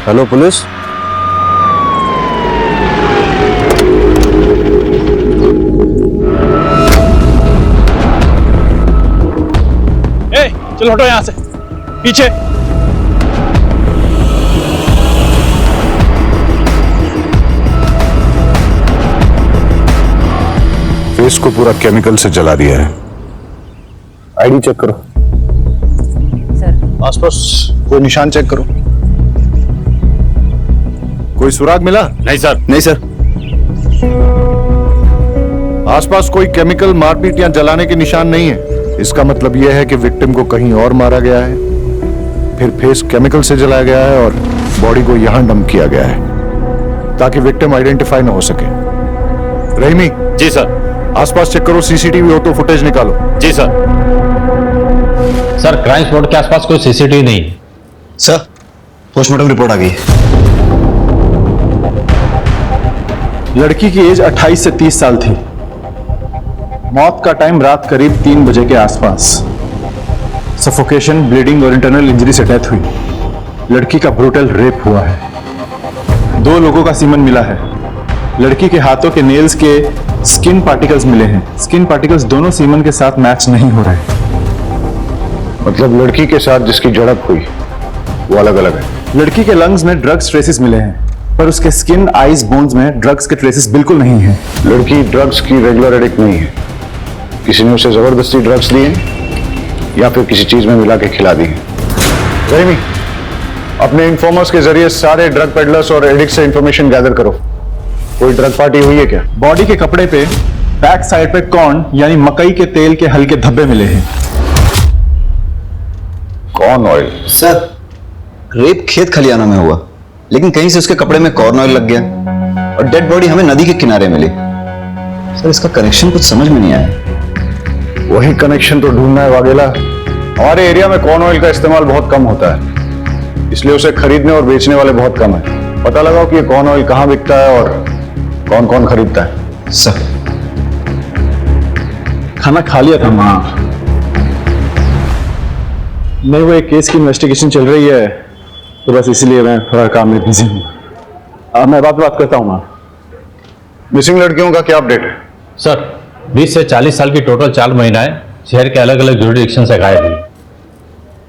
Hello police. चलो हटो यहां से, पीछे। फेस को पूरा केमिकल से जला दिया है। आईडी चेक करो। सर। आसपास कोई निशान चेक करो। कोई सुराग मिला? नहीं सर। नहीं सर। आसपास कोई केमिकल, मारपीट या जलाने के निशान नहीं है। इसका मतलब यह है कि विक्टिम को कहीं और मारा गया है, फिर फेस केमिकल से जलाया गया है और बॉडी को यहां डंप किया गया है ताकि विक्टिम आइडेंटिफाई न हो सके। रहीमी। जी सर। आसपास चेक करो, सीसीटीवी हो तो फुटेज निकालो। जी सर। सर, क्राइम स्पॉट के आसपास कोई सीसीटीवी नहीं है। सर, पोस्टमार्टम रिपोर्ट आ गई है। लड़की की एज 28 से 30 साल थी। मौत का टाइम रात करीब 3 बजे के आसपास। सफोकेशन, ब्लीडिंग और इंटरनल इंजरी से डेथ हुई। लड़की का ब्रूटल रेप हुआ है। 2 लोगों का सीमन मिला है। लड़की के हाथों के नेल्स के स्किन पार्टिकल्स मिले हैं। स्किन पार्टिकल्स दोनों सीमन के साथ मैच नहीं हो रहे। मतलब लड़की के साथ जिसकी झड़प हुई वो अलग अलग है। लड़की के लंग्स में ड्रग्स ट्रेसेस मिले हैं, पर उसके स्किन, आईज, बोन्स में ड्रग्स के ट्रेसेस बिल्कुल नहीं है। लड़की ड्रग्स की रेगुलर एडिक्ट नहीं है। किसी ने उसे जबरदस्ती ड्रग्स दिए या फिर किसी चीज में मिला के खिला दी। रहीमी, अपने इन्फॉर्मर्स के जरिए सारे ड्रग पेडलर्स और एडिक्ट से इंफॉर्मेशन गैदर करो। कोई ड्रग पार्टी हुई है क्या? बॉडी के कपड़े पे बैक साइड पे कॉर्न यानी मकई के तेल के हल्के धब्बे मिले हैं। Corn oil? सर, रेप खेत खलियाना में हुआ, लेकिन कहीं से उसके कपड़े में कॉर्न ऑयल लग गया और डेड बॉडी हमें नदी के किनारे मिली। सर, इसका कनेक्शन कुछ समझ में नहीं आया। वही कनेक्शन तो ढूंढना है वाघेला। हमारे एरिया में कॉर्न ऑयल का इस्तेमाल बहुत कम होता है, इसलिए उसे खरीदने और बेचने वाले बहुत कम है। पता लगाओ कि ये कॉर्न ऑयल कहाँ बिकता है और कौन कौन खरीदता है। सर, खाना खा लिया था माँ। नहीं, वो एक केस की इन्वेस्टिगेशन चल रही है, तो बस इसलिए मैं थोड़ा काम में बिजी हूँ। मैं बात करता हूँ माँ। मिसिंग लड़कियों का क्या अपडेट है? सर, 20 से 40 साल की टोटल 4 महिलाएं शहर के अलग अलग जुरिडिक्शन से गायब हुई।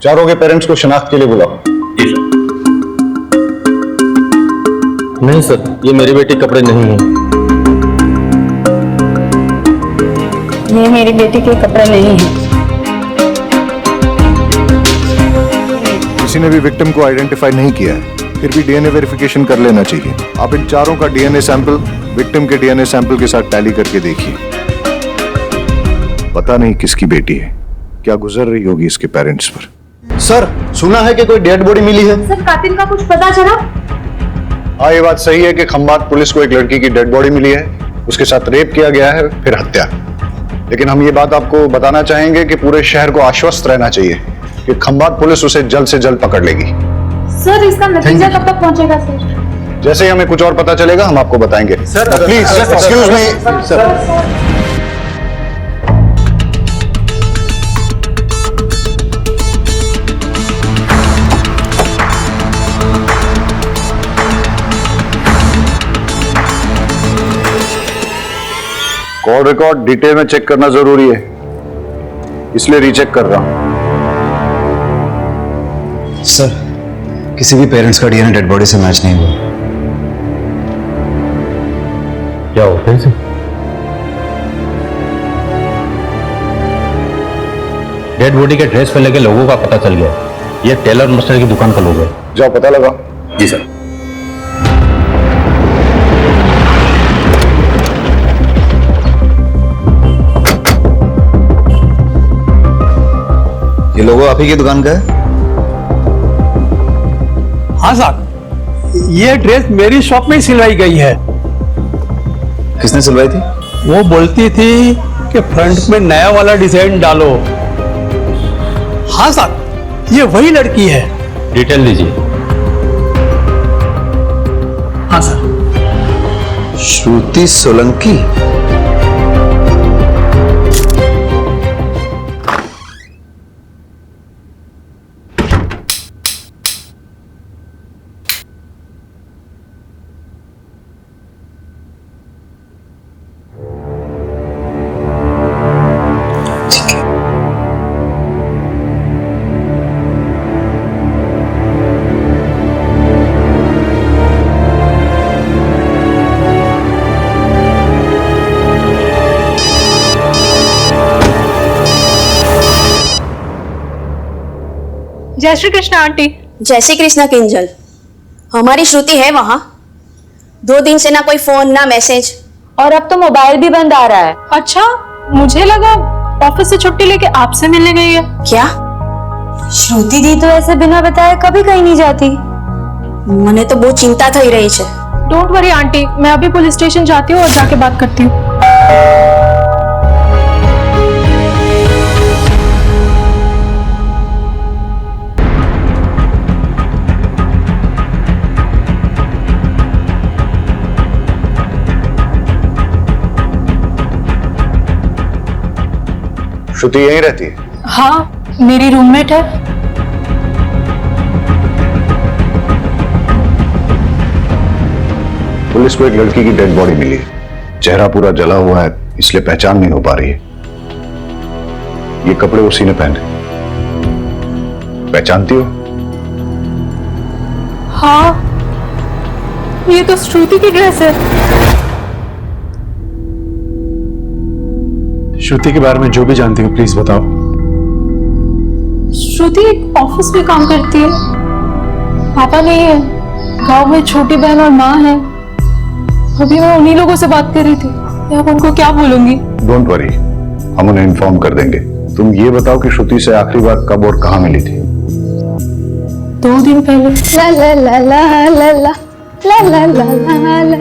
चारों के पेरेंट्स को शिनाख्त के लिए बुलाओ। नहीं सर, ये मेरी बेटी कपड़े नहीं है। ये मेरी बेटी के कपड़े नहीं हैं। किसी ने भी विक्टिम को आइडेंटिफाई नहीं किया है, फिर भी डीएनए वेरिफिकेशन कर लेना चाहिए। आप इन चारों का डीएनए सैंपल विक्टिम के डीएनए सैंपल के साथ टैली करके देखिए। पता नहीं किसकी बेटी है, क्या गुजर रही होगी इसके पेरेंट्स पर। सर, सुना है कि कोई डेड बॉडी मिली है। सर, कातिल का कुछ पता चला? हाँ, ये बात सही है कि खंबात पुलिस को एक लड़की की डेड बॉडी मिली है। उसके साथ रेप किया गया है, फिर हत्या। लेकिन हम ये बात आपको बताना चाहेंगे कि पूरे शहर को आश्वस्त रहना चाहिए कि खंबात पुलिस उसे जल्द से जल्द पकड़ लेगी। सर, इसका नतीजा कब तक पहुंचेगा सर? जैसे ही हमें कुछ और पता चलेगा हम आपको बताएंगे। Please excuse me. Call record detail में चेक करना जरूरी है, इसलिए रीचेक कर रहा हूं। सर, किसी भी पेरेंट्स का डीएनए डेड बॉडी से मैच नहीं हुआ। क्या होता है इसे? डेड बॉडी के ड्रेस पे लगे लोगों का पता चल गया। ये टेलर मास्टर की दुकान का लोग है। जाओ पता लगाओ। जी सर। ये लोगो आप ही की दुकान का है? हाँ साहब, ये ड्रेस मेरी शॉप में ही सिलवाई गई है। किसने सिलवाई थी? वो बोलती थी कि फ्रंट में नया वाला डिजाइन डालो। हाँ साहब, ये वही लड़की है। डिटेल दीजिए। हाँ सर। श्रुति सोलंकी। जय श्री कृष्ण आंटी। जय श्री कृष्ण किंजल। हमारी श्रुति है वहाँ। 2 दिन से ना कोई फोन ना मैसेज। और अब तो मोबाइल भी बंद आ रहा है। अच्छा, मुझे लगा ऑफिस से छुट्टी लेके आपसे मिलने गई है। क्या? श्रुति दी तो ऐसे बिना बताए कभी कहीं नहीं जाती। मने तो बहुत चिंता थई रही है। डोंट वरी आंटी, मैं अभी पुलिस स्टेशन जाती हूँ और जाके बात करती हूँ। श्रुति यहीं रहती है? हाँ, मेरी रूममेट है। पुलिस को एक लड़की की डेड बॉडी मिली है। चेहरा पूरा जला हुआ है, इसलिए पहचान नहीं हो पा रही है। ये कपड़े उसी ने पहने। पहचानती हो? हाँ, ये तो श्रुति की ड्रेस है। श्रुति के बारे में जो भी जानती हो प्लीज बताओ। श्रुति एक ऑफिस में काम करती है। पापा नहीं है, गांव में छोटी बहन और माँ है। अभी मैं उन्हीं लोगों से बात कर रही थी। मैं अब उनको क्या बोलूंगी? डोंट वरी, हम उन्हें इन्फॉर्म कर देंगे। तुम ये बताओ कि श्रुति से आखिरी बार कब और कहाँ मिली थी? 2 दिन पहले। ला ला ला ला ला ला ला ला ला ला ला।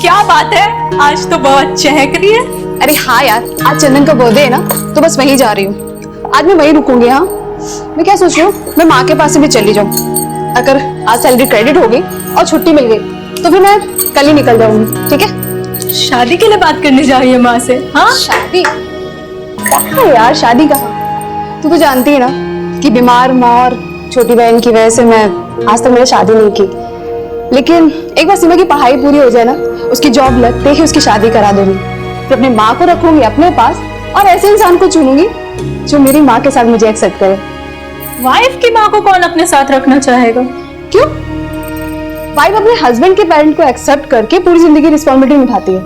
क्या बात है, आज तो बहुत चहक रही है। अरे हाँ यार, आज चंदन का बर्थडे है ना, तो बस वहीं जा रही हूँ। आज मैं वहीं रुकूंगी। हाँ, मैं क्या सोच रही हूँ, मैं माँ के पास से भी चली जाऊँ। अगर आज सैलरी क्रेडिट हो गई और छुट्टी मिल गई तो फिर मैं कल ही निकल जाऊंगी। ठीक है? शादी के लिए बात करने जा रही है माँ से? हाँ, शादी कहाँ यार, शादी कहाँ? तू तो जानती है ना कि बीमार माँ और छोटी बहन की वजह से मैं आज तक मैंने शादी नहीं की। लेकिन एक बार सीमा की पढ़ाई पूरी हो जाए ना, उसकी जॉब लगते ही उसकी शादी करा दूंगी। फिर अपनी माँ को रखूंगी अपने पास और ऐसे इंसान को चुनूंगी जो मेरी माँ के साथ मुझे एक्सेप्ट करे। वाइफ की माँ को कौन अपने साथ रखना चाहेगा? क्यों? वाइफ अपने हस्बैंड के पेरेंट को एक्सेप्ट करके पूरी जिंदगी रिस्पॉन्सिबिलिटी निभाती है,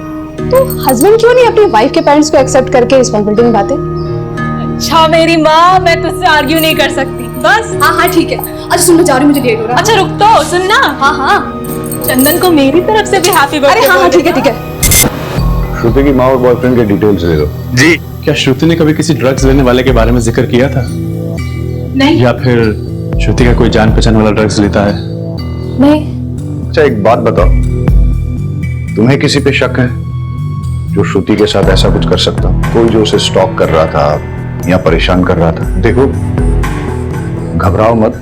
तो हस्बैंड क्यों नहीं अपनी वाइफ के पेरेंट्स को एक्सेप्ट करके रिस्पॉन्सिबिलिटी निभाते? अच्छा मेरी माँ, मैं तुझसे आर्ग्यू नहीं कर सकती। बस हाँ हाँ ठीक है। अच्छा सुन, मैं जा रही हूँ, मुझे लेट हो रहा है। अच्छा रुक तो, सुन ना। हाँ हाँ, चंदन को मेरी तरफ से भी हैप्पी बर्थडे। अरे हाँ हाँ ठीक है ठीक है। श्रुति की माँ और बॉयफ्रेंड के डिटेल्स दे दो। जी। क्या श्रुति ने कभी किसी ड्रग्स लेने वाले के बारे में जिक्र किया था? नहीं। या फिर श्रुति का कोई जान पहचान वाला ड्रग्स लेता है? नहीं। अच्छा एक बात बताओ, तुम्हें किसी पे शक है जो श्रुति के साथ ऐसा कुछ कर सकता? कोई जो उसे स्टॉक कर रहा था या परेशान कर रहा था? देखो, घबराओ मत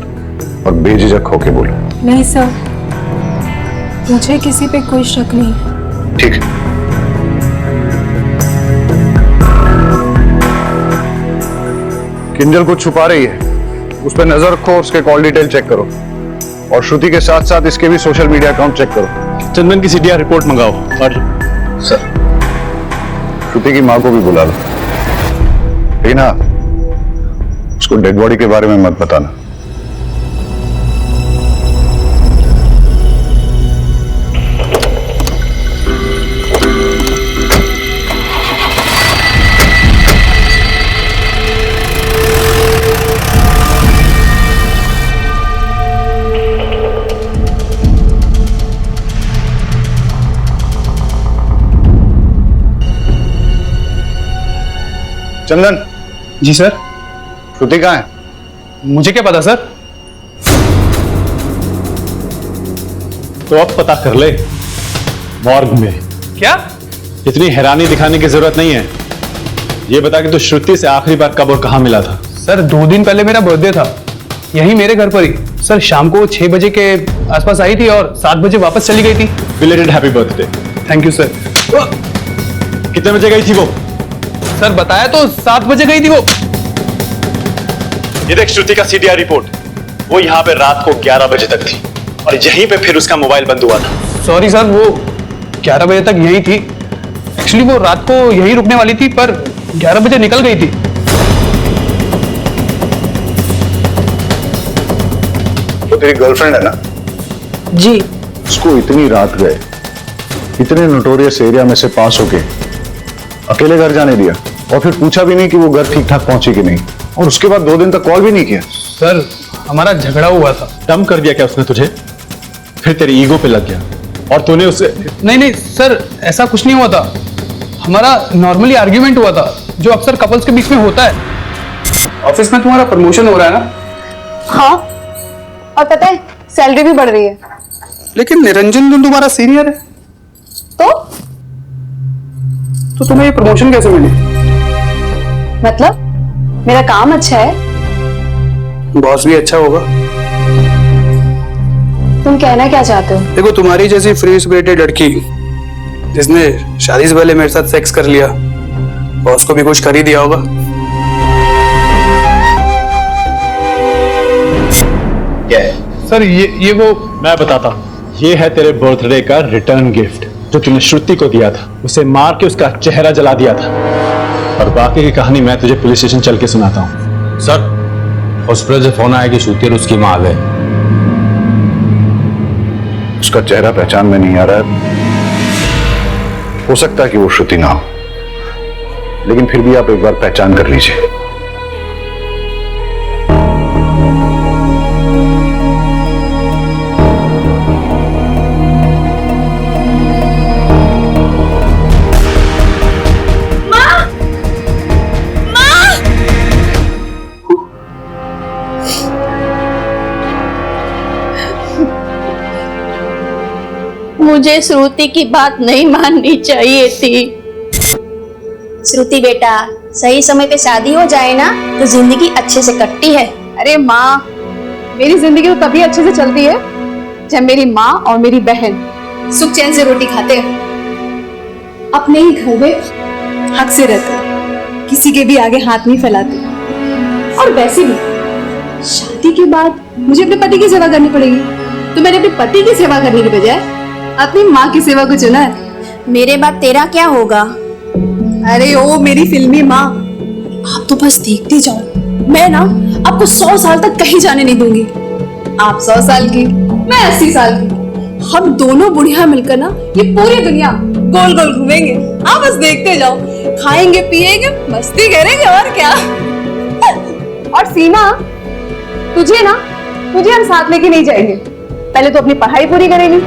और बेझिझक होके बोलो। नहीं सर, मुझे किसी पे कोई शक नहीं है। ठीक है। किंजल कुछ छुपा रही है, उस पर नजर रखो, उसके कॉल डिटेल चेक करो और श्रुति के साथ साथ इसके भी सोशल मीडिया अकाउंट चेक करो। चंदन की सीडीआर रिपोर्ट मंगाओ। और सर, श्रुति की माँ को भी बुला लो। रीना, उसको डेड बॉडी के बारे में मत बताना। चंदन। जी सर। श्रुति कहाँ है? मुझे क्या पता सर। तो अब पता कर ले। मॉर्ग में। क्या? इतनी हैरानी दिखाने की जरूरत नहीं है। ये बता कि तू श्रुति से आखिरी बार कब और कहां मिला था? सर 2 दिन पहले मेरा बर्थडे था, यही मेरे घर पर ही। सर शाम को 6 बजे के आसपास आई थी और 7 बजे वापस चली गई थी। Belated happy birthday. Thank you sir. कितने बजे गई थी वो? सर बताया तो 7 बजे गई थी वो। ये देख श्रुति का सीडीआर रिपोर्ट। वो यहाँ पे रात को 11 बजे तक थी और यहीं पे फिर उसका मोबाइल बंद हुआ था। सॉरी सर, वो 11 बजे तक यही थी। एक्चुअली वो रात को यहीं रुकने वाली थी पर 11 बजे निकल गई थी। वो तेरी गर्लफ्रेंड है ना? जी। उसको इतनी रात गए, इतने नोटोरियस एरिया में से पास होके अकेले घर जाने दिया और फिर पूछा भी नहीं कि वो घर ठीक ठाक पहुंची कि नहीं, और उसके बाद 2 दिन तक कॉल भी नहीं किया। सर हमारा झगड़ा हुआ था। डम कर दिया क्या उसने तुझे? फिर तेरी ईगो पे लग गया और तूने उसे... नहीं नहीं सर, ऐसा कुछ नहीं हुआ था। हमारा नॉर्मली आर्ग्यूमेंट हुआ था, जो अक्सर कपल्स के बीच में होता है। ऑफिस में तुम्हारा प्रमोशन हो रहा है ना? हाँ, और पता है सैलरी भी बढ़ रही है। लेकिन निरंजन तुम तुम्हारा सीनियर है, तो तुम्हें ये प्रमोशन कैसे मिली? मतलब मेरा काम अच्छा है। बॉस भी अच्छा होगा। तुम कहना क्या चाहते हो? देखो, तुम्हारी जैसी फ्री स्पिरिटेड लड़की जिसने शादी से पहले मेरे साथ सेक्स कर लिया, बॉस को भी कुछ कर ही दिया होगा। क्या है सर ये वो मैं बताता हूँ। ये है तेरे बर्थडे का रिटर्न गिफ्ट जो तूने श्रुति को दिया था। उसे मार के उसका चेहरा जला दिया था, और बाकी की कहानी मैं तुझे पुलिस स्टेशन चल के सुनाता हूँ। सर, हॉस्पिटल से फोन आया कि श्रुति और उसकी मां आ गए। उसका चेहरा पहचान में नहीं आ रहा है। हो सकता है कि वो श्रुति ना हो, लेकिन फिर भी आप एक बार पहचान कर लीजिए। मुझे श्रुति की बात नहीं माननी चाहिए थी। श्रुति बेटा, सही समय पे शादी हो जाए ना तो जिंदगी अच्छे से कटती है। अरे माँ, मेरी जिंदगी तो तभी अच्छे से चलती है जब मेरी माँ और मेरी बहन सुख चैन से रोटी खाते हैं, अपने ही घर में हक से रहते हैं, किसी के भी आगे हाथ नहीं फैलाते। और वैसे भी शादी के बाद मुझे अपने पति की सेवा करनी पड़ेगी, तो मैंने अपने पति की सेवा करने की बजाय अपनी माँ की सेवा को चुना है। मेरे बाद तेरा क्या होगा? अरे ओ मेरी फिल्मी माँ, आप तो बस देखते जाओ। मैं ना आपको 100 साल तक कहीं जाने नहीं दूंगी। आप 100 साल की, मैं 80 साल की। हम दोनों बुढ़िया मिलकर ना ये पूरी दुनिया गोल गोल घूमेंगे। आप बस देखते जाओ, खाएंगे पिएंगे मस्ती करेंगे, और क्या। और सीमा, तुझे हम साथ लेके नहीं जाएंगे। पहले तो अपनी पढ़ाई पूरी करेंगी,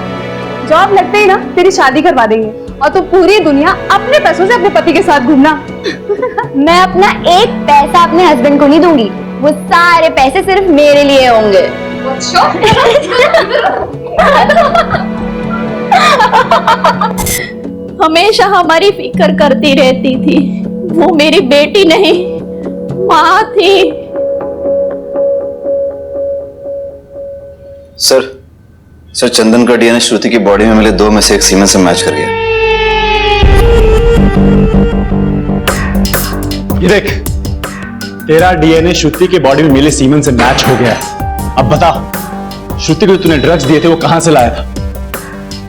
जॉब लगते ही ना तेरी शादी करवा देंगे, और तो पूरी दुनिया अपने पैसों से अपने पति के साथ घूमना। मैं अपना एक पैसा अपने हस्बैंड को नहीं दूंगी, वो सारे पैसे सिर्फ मेरे लिए होंगे। हमेशा हमारी फिक्र करती रहती थी। वो मेरी बेटी नहीं, माँ थी। सर, चंदन का डीएनए श्रुति की बॉडी में मिले 2 में से एक सीमेन से मैच कर गया। ये देख, तेरा डीएनए श्रुति की बॉडी में मिले सीमेन से मैच हो गया है। अब बता, श्रुति को जो तूने ड्रग्स दिए थे वो कहां से लाया था?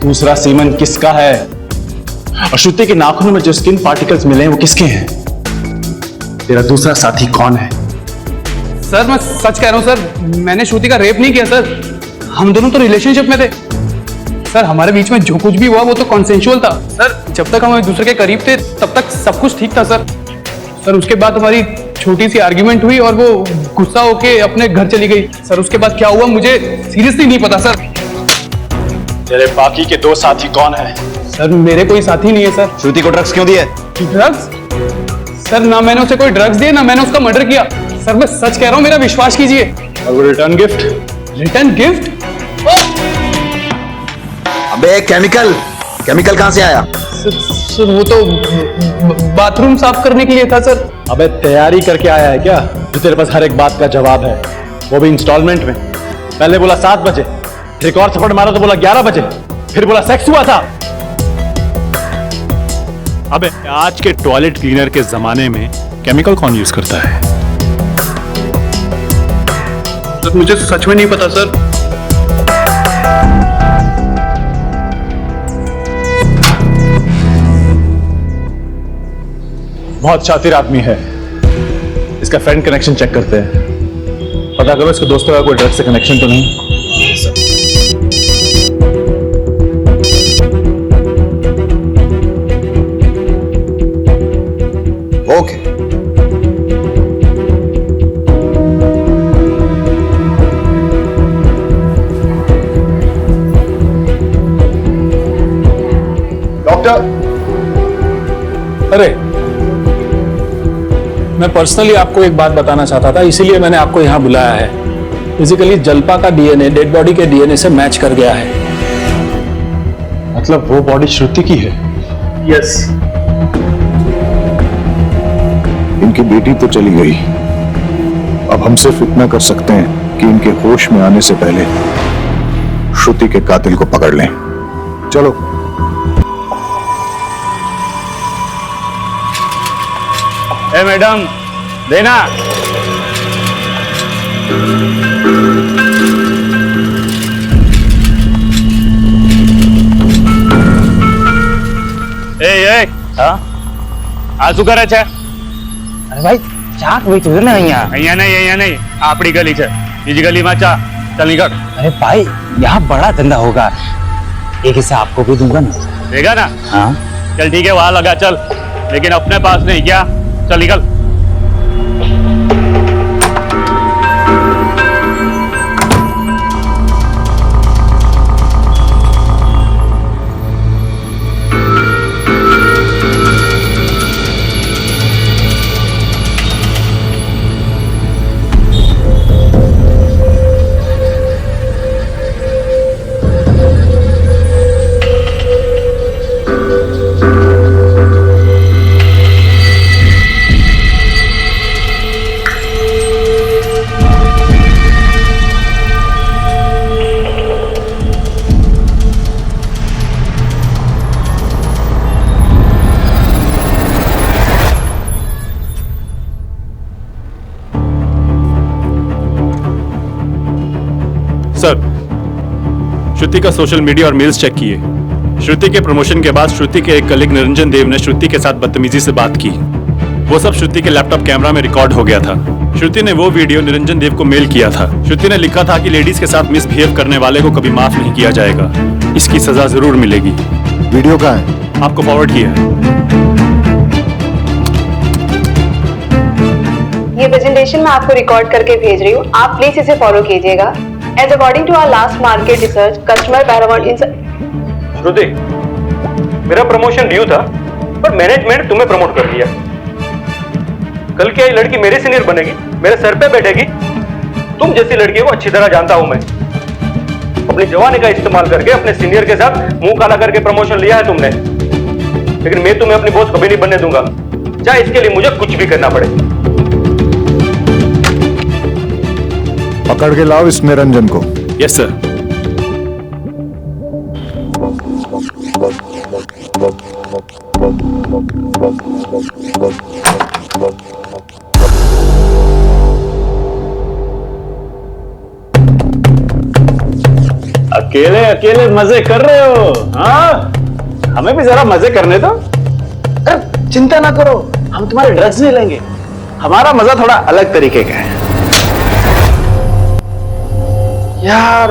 दूसरा सीमेन किसका है? और श्रुति के नाखूनों में जो स्किन पार्टिकल्स मिले हैं वो किसके हैं? तेरा दूसरा साथी कौन है? सर, मैं सच कह रहा हूँ सर, मैंने श्रुति का रेप नहीं किया सर। हम दोनों तो रिलेशनशिप में थे सर। हमारे बीच में जो कुछ भी हुआ वो तो कॉन्सेंशुअल था सर। जब तक हम एक दूसरे के करीब थे तब तक सब कुछ ठीक था सर। उसके बाद हमारी छोटी सी आर्ग्यूमेंट हुई और वो गुस्सा होके अपने घर चली गई सर। उसके बाद क्या हुआ मुझे सीरियसली नहीं पता सर। तेरे बाकी के 2 साथी कौन है? सर, मेरे कोई साथी नहीं है सर। श्रुति को ड्रग्स क्यों दिए? ड्रग्स? सर, ना मैंने उसे कोई ड्रग्स दिए, ना मैंने उसका मर्डर किया सर। मैं सच कह रहा हूँ, मेरा विश्वास कीजिए। और वो रिटर्न गिफ्ट? Return gift? अबे केमिकल कहां से आया? सर, वो तो बाथरूम साफ करने के लिए था सर। अबे तैयारी करके आया है क्या जो तेरे पास हर एक बात का जवाब है, वो भी इंस्टॉलमेंट में? पहले बोला 7 बजे, फिर एक और थप्पड़ मारा तो बोला 11 बजे, फिर बोला सेक्स हुआ था। अबे आज के टॉयलेट क्लीनर के जमाने में केमिकल कौन यूज करता है? सर, मुझे सच में नहीं पता सर। बहुत शातिर आदमी है। इसका फ्रेंड कनेक्शन चेक करते हैं, पता करो इसके दोस्तों का कोई ड्रग्स से कनेक्शन तो नहीं। ओके। डॉक्टर। अरे, मैं पर्सनली आपको एक बात बताना चाहता था, इसीलिए मैंने आपको यहां बुलाया है। फिजिकली जल्पा का डीएनए डेड बॉडी के डीएनए से मैच कर गया है। मतलब वो बॉडी श्रुति की है? यस। इनकी बेटी तो चली गई, अब हम सिर्फ इतना कर सकते हैं कि इनके होश में आने से पहले श्रुति के कातिल को पकड़ लें। चलो। ए मैडम, देना। એ હા, આ શું કરે છે? અરે ભાઈ ચાક વેચું છે ને અહીંયા. અહીંયા નહીં, આપણી ગલી છે, બીજી ગલીમાં ચા. चल निकल। अरे भाई यहाँ बड़ा धंधा होगा, एक हिस्सा आपको भी दूंगा ना। देगा ना? हाँ चल ठीक है, वहां लगा चल, लेकिन अपने पास नहीं। क्या? चल निकल। सर, श्रुति का सोशल मीडिया और मेल्स चेक किए। श्रुति के प्रमोशन के बाद श्रुति के एक कलीग निरंजन देव ने श्रुति के साथ बदतमीजी से बात की। वो सब श्रुति के लैपटॉप कैमरा में रिकॉर्ड हो गया था। श्रुति ने वो वीडियो निरंजन देव को मेल किया था। श्रुति ने लिखा था कि लेडीज के साथ मिसबिहेव करने वाले को कभी माफ नहीं किया जाएगा, इसकी सजा जरूर मिलेगी। वीडियो कहाँ है? आपको फॉरवर्ड किया है। ये प्रेजेंटेशन मैं आपको रिकॉर्ड करके भेज रही हूँ, आप प्लीज इसे फॉलो कीजिएगा। As according to our last market research, customer paramount in श्रुति, मेरा प्रमोशन ड्यू था, पर मैनेजमेंट तुम्हें प्रमोट कर दिया। कल क्या ये लड़की मेरे सीनियर बनेगी, मेरे सर पे बैठेगी? तुम जैसी लड़की को अच्छी तरह जानता हूं मैं। अपनी जवानी का इस्तेमाल करके अपने सीनियर के साथ मुंह काला करके प्रमोशन लिया है तुमने, लेकिन मैं तुम्हें अपनी बॉस कभी नहीं बनने दूंगा, चाहे इसके लिए मुझे कुछ भी करना पड़े। पकड़ के लाओ इस निरंजन को। Yes sir. अकेले अकेले मजे कर रहे हो? हाँ, हमें भी जरा मजे करने दो। अरे चिंता ना करो, हम तुम्हारे ड्रग्स नहीं लेंगे, हमारा मजा थोड़ा अलग तरीके का है। यार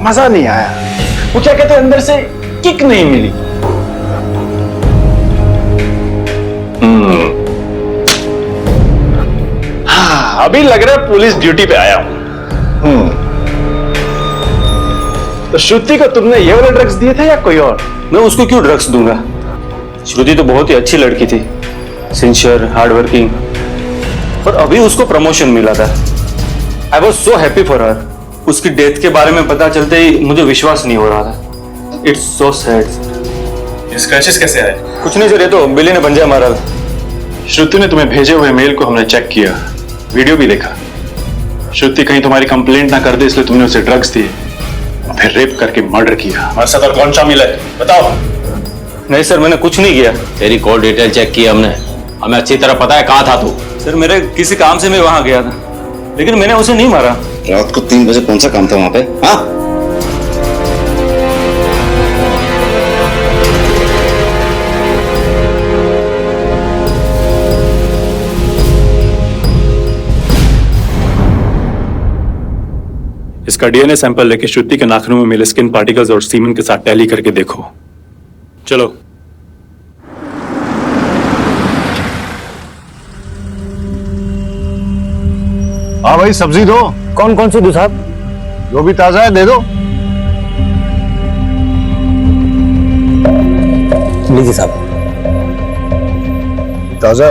मजा नहीं आया, वो क्या कहते हैं, अंदर से किक नहीं मिली। हाँ, अभी लग रहा है पुलिस ड्यूटी पे आया हूं। तो श्रुति को तुमने ये वाले ड्रग्स दिए थे या कोई और? मैं उसको क्यों ड्रग्स दूंगा? श्रुति तो बहुत ही अच्छी लड़की थी, सिंसियर, हार्ड वर्किंग, पर अभी उसको प्रमोशन मिला था। I was so happy for her. उसकी डेथ के बारे में पता चलते ही मुझे विश्वास नहीं हो रहा था। It's so sad. स्क्रैचेस कैसे आए? कुछ नहीं सर, ये तो बिल्ली ने पंजा मारा। श्रुति ने तुम्हें भेजे हुए मेल को हमने चेक किया, वीडियो भी देखा। श्रुति कहीं तुम्हारी कंप्लेंट ना कर दे इसलिए तुमने उसे ड्रग्स दिए, फिर रेप करके मर्डर किया। हमारे साथ और कौन शामिल है बताओ? नहीं सर, मैंने कुछ नहीं किया। तेरी कॉल डिटेल चेक की हमने, हमें अच्छी तरह पता है कहाँ था तू। सर मेरे किसी काम से मैं वहां गया था, लेकिन मैंने उसे नहीं मारा। रात को 3 बजे कौन सा काम था वहां पे? हाँ, इसका डीएनए सैंपल लेके श्रुति के नाखूनों में मिले स्किन पार्टिकल्स और सीमन के साथ टैली करके देखो। चलो। हाँ भाई, सब्जी दो। कौन कौन सी दो साहब? जो भी ताजा है दे दो। वकील साहब। ताजा?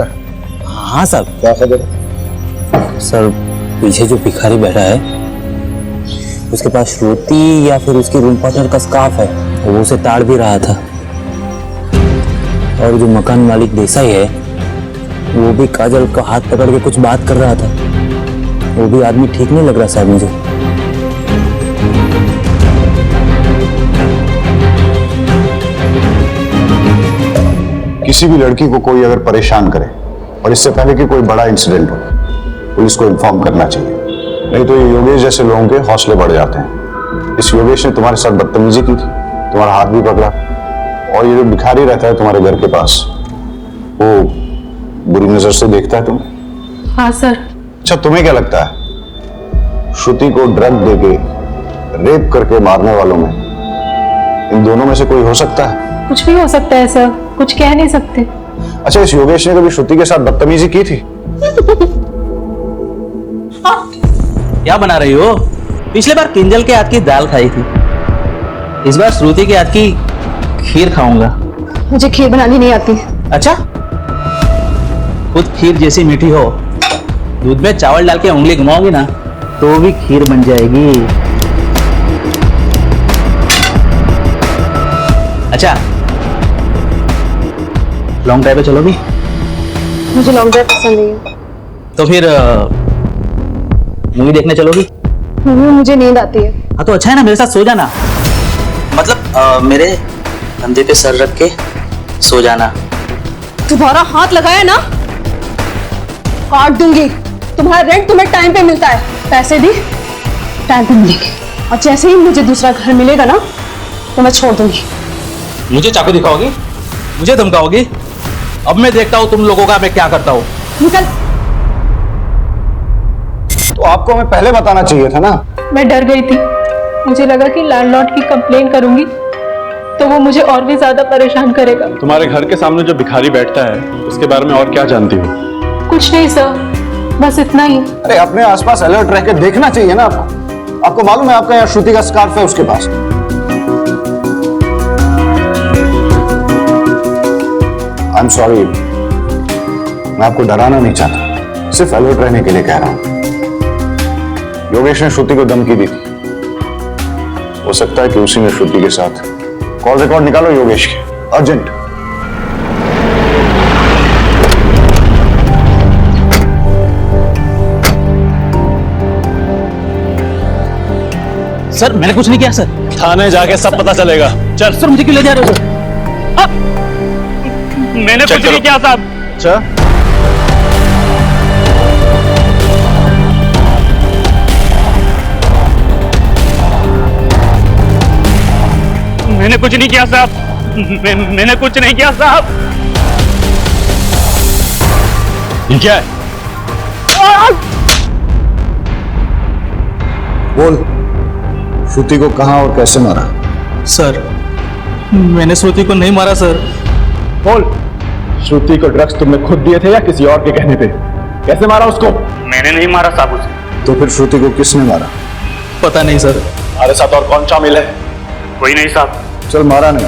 हाँ साहब। क्या खबर? सर पीछे जो भिखारी बैठा है उसके पास श्रुति या फिर उसकी रूम पार्टनर का स्कार्फ है, वो उसे ताड़ भी रहा था। और जो मकान मालिक देसाई है वो भी काजल का हाथ पकड़ के कुछ बात कर रहा था। वो भी आदमी ठीक नहीं लग रहा साहब मुझे। किसी भी लड़की को कोई अगर परेशान करे और इससे पहले कि कोई बड़ा इंसिडेंट हो, पुलिस को इन्फॉर्म करना चाहिए, नहीं तो ये योगेश जैसे लोगों के हौसले बढ़ जाते हैं। इस योगेश ने तुम्हारे साथ बदतमीजी की थी, तुम्हारा हाथ भी पकड़ा, और ये जो भिखारी रहता है तुम्हारे घर के पास, वो बुरी नजर से देखता है तुम्हें। हाँ सर। अच्छा, तुम्हें क्या लगता है श्रुति को ड्रग देके रेप करके मारने वालों में इन दोनों में से कोई हो सकता है? कुछ भी हो सकता है सर, कुछ कह नहीं सकते। अच्छा, इस योगेश ने कभी श्रुति के साथ बदतमीजी की थी? क्या बना रही हो? पिछले बार किंजल के हाथ की दाल खाई थी, इस बार श्रुति के हाथ की खीर खाऊंगा। मुझे खीर बनानी नहीं आती। अच्छा, खुद खीर जैसी मीठी हो, दूध में चावल डाल के उंगली घुमाओगी ना तो भी खीर बन जाएगी। अच्छा, लॉन्ग ड्राइव पे चलोगी? मुझे लॉन्ग ड्राइव पसंद नहीं है। तो फिर मूवी देखने चलोगी? मुझे नींद आती है। हाँ तो अच्छा है ना, मेरे साथ सो जाना। मतलब मेरे कंधे पे सर रख के सो जाना। तुम्हारा हाथ लगाया ना काट दूंगी। तुम्हारा रेंट तुम्हें टाइम पे मिलता है, पैसे भी टाइम पे मिलेंगे, और जैसे ही मुझे दूसरा घर मिलेगा ना तो मैं छोड़ दूंगी। मुझे चाकू दिखाओगी? मुझे धमकाओगी? अब मैं देखता हूँ तुम लोगों का मैं क्या करता हूँ। निकल। तो आपको हमें पहले बताना चाहिए था ना। मैं डर गई थी, मुझे लगा कि लैंडलॉर्ड की कंप्लेन करूंगी तो वो मुझे और भी ज्यादा परेशान करेगा। तुम्हारे घर के सामने जो भिखारी बैठता है उसके बारे में और क्या जानती हो? कुछ नहीं सर, बस इतना ही। अरे अपने आसपास अलर्ट रह के देखना चाहिए ना आपको। आपको मालूम है आपका यहाँ श्रुति का स्कार्फ है उसके पास। आई एम सॉरी, मैं आपको डराना नहीं चाहता, सिर्फ अलर्ट रहने के लिए कह रहा हूं। योगेश ने श्रुति को धमकी दी थी, हो सकता है कि उसी ने श्रुति के साथ। कॉल रिकॉर्ड निकालो योगेश के, अर्जेंट। सर मैंने कुछ नहीं किया सर। थाने जाके सब पता चलेगा। चल। सर मुझे क्यों ले जा रहे हो सर? मैंने कुछ नहीं किया साहब। अच्छा, मैंने कुछ नहीं किया साहब। मैंने कुछ नहीं किया साहब। ये क्या है? बोल, श्रुति को कहां और कैसे मारा? सर मैंने श्रुति को नहीं मारा सर। बोल, श्रुति को ड्रग्स तुमने खुद दिए थे या किसी और के कहने पे? कैसे मारा उसको? मैंने नहीं मारा साहब उसे। तो फिर श्रुति को किसने मारा? पता नहीं सर। हमारे साथ और कौन शामिल है? कोई नहीं साहब। चल, मारा नहीं,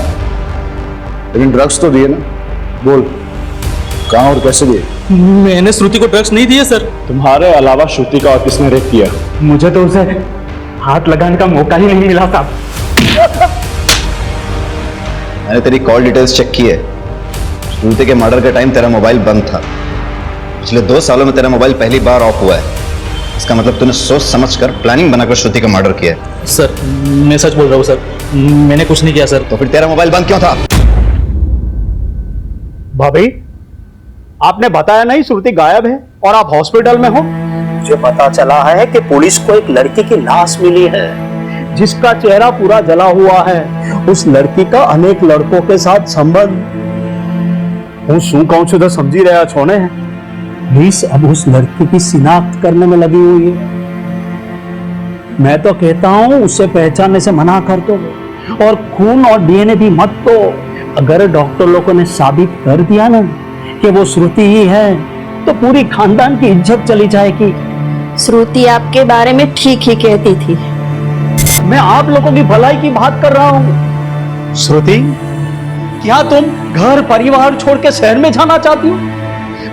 लेकिन ड्रग्स तो दिए ना। बोल, कहां और कैसे दिए? मैंने श्रुति को ड्रग्स नहीं दिए सर। तुम्हारे अलावा श्रुति का और किसने रेप किया? मुझे तो उसे हाथ लगाने का मौका ही नहीं मिला साहब। मैंने तेरी कॉल डिटेल्स चेक की है। श्रुति के मर्डर के टाइम तेरा मोबाइल बंद था। पिछले 2 सालों में तेरा मोबाइल पहली बार ऑफ हुआ है। इसका मतलब तूने सोच समझकर प्लानिंग बनाकर श्रुति का मर्डर किया है। सर मैं सच बोल रहा हूँ सर, मैंने कुछ नहीं किया सर। तो फिर तेरा मोबाइल बंद क्यों था? भाभी, आपने बताया नहीं श्रुति गायब है और आप हॉस्पिटल में हो। मुझे पता चला है कि पुलिस को एक लड़की की लाश मिली है जिसका चेहरा पूरा जला हुआ है। उस लड़की का अनेक लड़कों के साथ संबंध। હું શું કહું છું તો સમજી રહ્યા છો ને? पुलिस अब उस लड़की की शिनाख्त करने में लगी हुई है। मैं तो कहता हूं उसे पहचानने से मना कर दो और खून और डीएनए भी मत दो। अगर डॉक्टर लोगों ने साबित कर दिया ना कि वो श्रुति ही है तो पूरी खानदान की इज्जत चली जाएगी। श्रुति आपके बारे में ठीक ही कहती थी। मैं आप लोगों की भलाई की बात कर रहा हूं। श्रुति, क्या तुम घर परिवार छोड़ के शहर में जाना चाहती हो?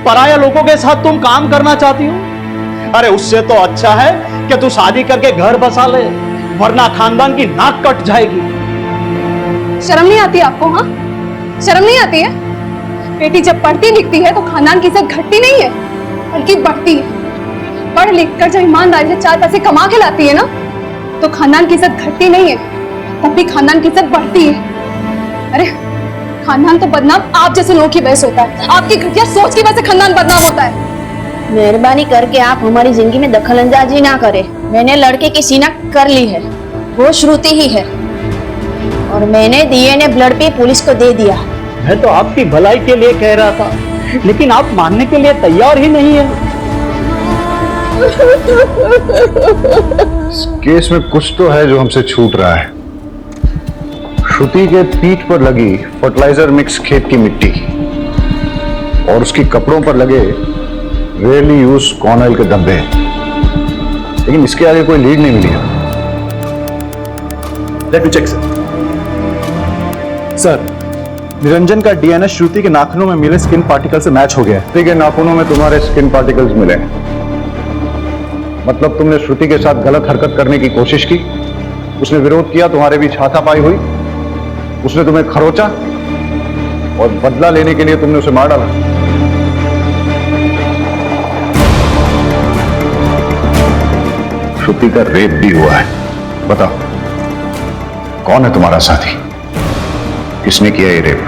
पराया लोगों के साथ तुम काम करना चाहती हो? अरे उससे तो अच्छा है कि तू शादी करके घर बसा ले, वरना खानदान की नाक कट जाएगी। शर्म नहीं आती आपको? हाँ, शर्म नहीं आती है? बेटी जब पढ़ती लिखती है तो खानदान की इज्जत घटती नहीं है बल्कि बढ़ती है। पढ़ लिख कर जब ईमानदारी से 4 पैसे कमा के लाती है ना तो खानदान की इज्जत घटती नहीं है, तब भी खानदान की इज्जत बढ़ती है। अरे खानदान तो बदनाम आप जैसे लोगों की वजह से होता है, आपकी घटिया सोच की वजह से खानदान बदनाम होता है। मेहरबानी करके आप हमारी जिंदगी में दखलंदाजी ना करें। मैंने लड़के की शिनाख्त कर ली है, वो श्रुति ही है और मैंने डीएनए ब्लड भी पुलिस को दे दिया। मैं तो आपकी भलाई के लिए कह रहा था, लेकिन आप मानने के लिए तैयार ही नहीं है। इस केस में कुछ तो है जो हमसे छूट रहा है। श्रुति के पीठ पर लगी फर्टिलाइजर मिक्स खेत की मिट्टी और उसके कपड़ों पर लगे रेयरली यूज कॉर्न ऑयल के डब्बे, लेकिन इसके आगे कोई लीड नहीं मिली है। Let me check sir. Niranjan का डीएनए श्रुति के नाखूनों में मिले स्किन पार्टिकल से मैच हो गया है। श्रुति के नाखूनों में तुम्हारे स्किन पार्टिकल्स मिले, मतलब तुमने श्रुति के साथ गलत हरकत करने की कोशिश की, उसने विरोध किया, तुम्हारे बीच हाथापाई हुई, उसने तुम्हें खरोचा और बदला लेने के लिए तुमने उसे मार डाला। श्रुति का रेप भी हुआ है। बताओ कौन है तुम्हारा साथी, किसने किया ये रेप?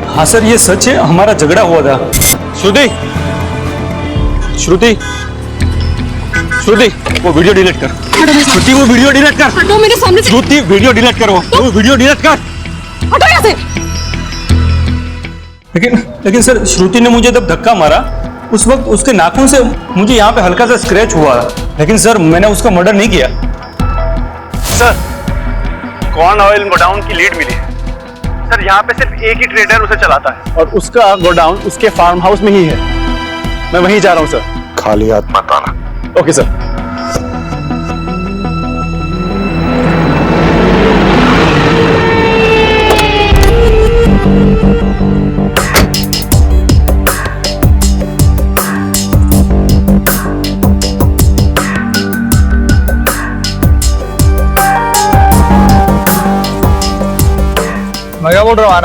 हाँ सर ये सच है, हमारा झगड़ा हुआ था। श्रुति श्रुति श्रुति वो वीडियो डिलीट कर। श्रुति वो वीडियो डिलीट कर। हटो मेरे सामने से। श्रुति वीडियो डिलीट करो, वो वीडियो डिलीट कर। हटो यहाँ से। लेकिन सर श्रुति ने मुझे जब धक्का मारा उस वक्त उसके नाखून से मुझे यहाँ पे हल्का सा स्क्रैच हुआ, लेकिन सर मैंने उसका मर्डर नहीं किया। सर कॉर्न ऑयल गोडाउन की लीड मिली है सर। यहाँ पे सिर्फ एक ही ट्रेडर उसे चलाता है और उसका गोडाउन उसके फार्म हाउस में ही है। मैं वहीं जा रहा हूँ सर। खाली हाथ मत आना। Okay sir. मैं क्या बोल रहा हूँ,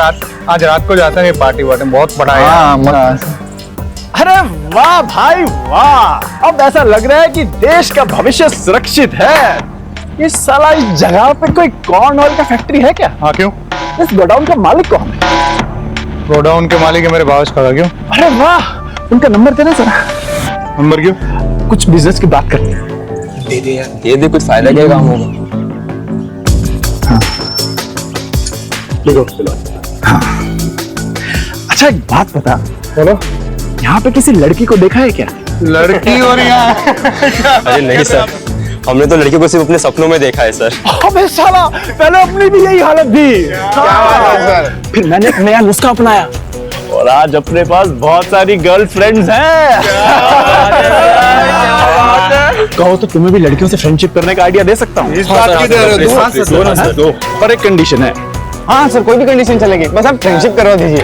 आज रात को जाते हैं पार्टी वार्टी, बहुत बड़ा है। अरे वाह भाई वाह, अब ऐसा लग रहा है कि देश का भविष्य सुरक्षित है। इस साला इस जगह पे कोई कॉर्न ऑयल का फैक्ट्री है क्या? हाँ क्यों? इस गोडाउन का मालिक कौन है? गोडाउन के मालिक है मेरे बाबा का। क्यों? अरे वाह, उनका नंबर देना जरा। नंबर क्यों? कुछ बिजनेस की बात करनी है। दे दे यार, दे दे, कुछ फायदा क्या काम होगा। हाँ। अच्छा एक बात बता, बोलो, यहाँ पे किसी लड़की को देखा है क्या? लड़की और यहाँ? अरे नहीं सर, हमने तो लड़की को सिर्फ अपने सपनों में देखा है सर। अबे साला, पहले अपनी भी यही हालत थी। फिर मैंने एक नया नुस्खा अपनाया और आज अपने पास बहुत सारी गर्लफ्रेंड्स हैं। कहो तो तुम्हें भी लड़कियों से फ्रेंडशिप करने का आइडिया दे सकता हूँ। पर एक कंडीशन है। हाँ सर, कोई भी कंडीशन चलेगी, बस आप फ्रेंडशिप करवा दीजिए।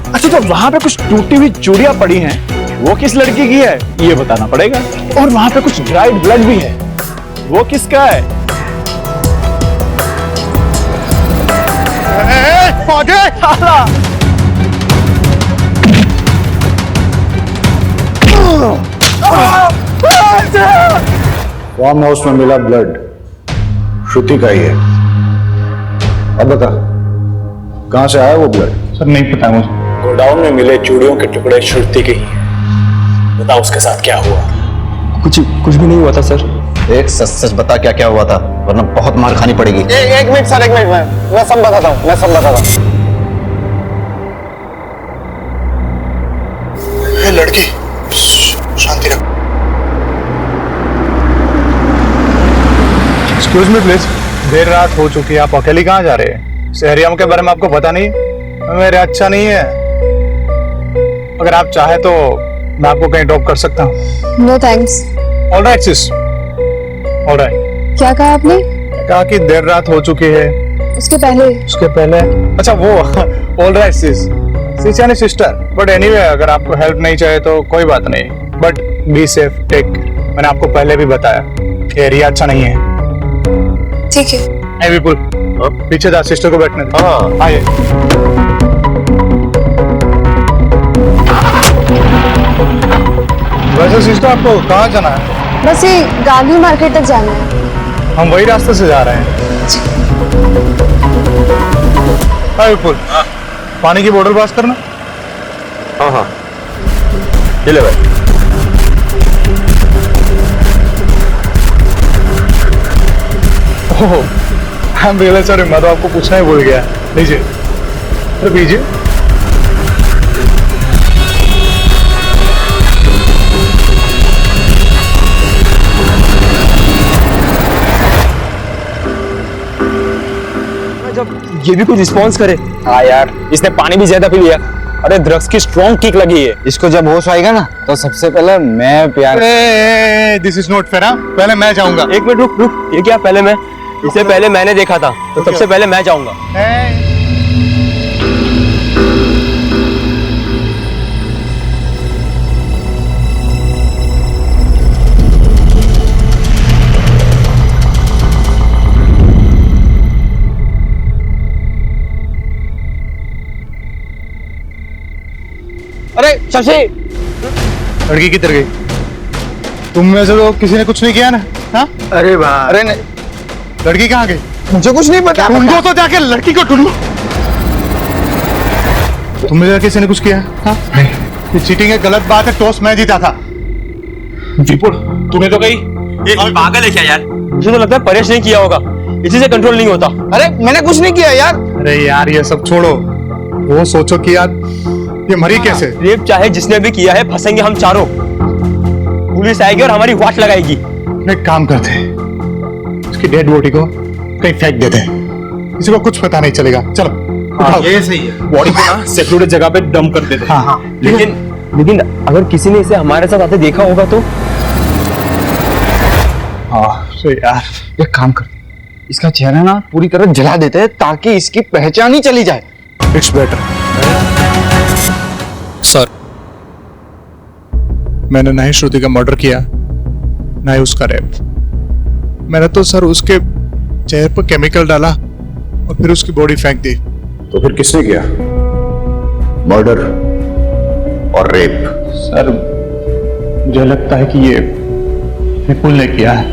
अच्छा तो वहाँ पे कुछ टूटी हुई चूड़ियां पड़ी हैं, वो किस लड़की की है ये बताना पड़ेगा। और वहाँ पे कुछ ड्राइड ब्लड भी है, वो किसका है? फार्म हाउस में मिला ब्लड श्रुति का ही है। अब बता कहां से आया वो ब्लड? सर नहीं पता मुझे। गोडाउन में मिले चूड़ियों के टुकड़े श्रुति के ही हैं। बता उसके साथ क्या हुआ? कुछ भी नहीं हुआ था सर। एक सच सच बता क्या क्या हुआ था, वरना बहुत मार खानी पड़ेगी। एक मिनट सर, एक मिनट, मैं सब बताता हूँ, मैं सब बताता हूँ। ये लड़की शांति रख। एक्सक्यूज मी प्लीज, देर रात हो चुकी है, आप अकेले कहाँ जा रहे हैं? शहरियों के बारे में आपको पता नहीं? मेरे अच्छा नहीं है। अगर आप चाहे तो मैं आपको कहीं ड्रॉप कर सकता हूँ। No thanks. Alright sis, alright. क्या कहा आपने? कहा कि देर रात हो चुकी है, उसके पहले अच्छा वो ऑल राइट सिस यानी सिस्टर, बट एनीवे अगर आपको हेल्प नहीं चाहिए तो कोई बात नहीं, बट बी सेफ, टेक। मैंने आपको पहले भी बताया कि एरिया अच्छा नहीं है। ठीक है। ए विपुल, पीछे जा, सिस्टर को बैठने दे। हाँ आइए। वैसे सिस्टर आपको कहाँ जाना है? बस ये गांधी मार्केट तक जाना है। हम वही रास्ते से जा रहे हैं। हाँ विपुल, पानी की बोतल पास करना। हाँ हाँ, ये ले भाई। ओह, आई एम रियली सॉरी, मैं तो आपको पूछना ही भूल गया। लीजिए, अरे पीजिए। जब ये भी कुछ रिस्पॉन्स करे। हाँ यार, इसने पानी भी ज्यादा पी लिया। अरे ड्रग्स की स्ट्रॉन्ग किक लगी है इसको। जब होश आएगा ना तो सबसे पहले मैं प्यार। This is not fair. पहले मैं जाऊंगा। एक मिनट रुक रुक, ये क्या पहले मैं? इसे पहले मैंने देखा था तो सबसे पहले मैं जाऊंगा। अरे शशि, लड़की किधर गई? तुम में से तो किसी ने कुछ नहीं किया ना? हाँ? अरे भाई, अरे नहीं, लड़की कहाँ गई? मुझे कुछ नहीं पता। ढूंढो तो जाके लड़की को ढूंढो। तुम में से किसी ने कुछ किया? हाँ? ये चीटिंग है, गलत बात है। टॉस मैं जीता था। विपुल, तूने तो कही। ये पागल है क्या यार? मुझे तो लगता है परेश नहीं किया होगा, इसी से कंट्रोल नहीं होता। अरे मैंने कुछ नहीं किया यार। अरे यार ये सब छोड़ो, वो सोचो कि यार ये मरी कैसे? रेप चाहे जिसने भी किया है, फंसेंगे हम चारों। पुलिस आएगी और हमारी वाट लगाएगी। एक काम करते हैं, उसकी डेड बॉडी को कहीं फेंक देते हैं, किसी को कुछ पता नहीं चलेगा। चलो उठाओ। ये सही है। बॉडी को ना सेक्लूडेड जगह पे डंप कर देते हैं। हाँ हाँ, लेकिन अगर किसी ने इसे हमारे साथ आते देखा होगा तो? हाँ तो यार एक काम कर, इसका चेहरा ना पूरी तरह जला देते हैं ताकि इसकी पहचान ही चली जाए। It's better. सर, मैंने ना ही श्रुति का मर्डर किया, ना ही उसका रेप। मैंने तो सर उसके चेहरे पर केमिकल डाला और फिर उसकी बॉडी फेंक दी। तो फिर किसने किया? मर्डर और रेप? सर मुझे लगता है कि ये विपुल ने किया है।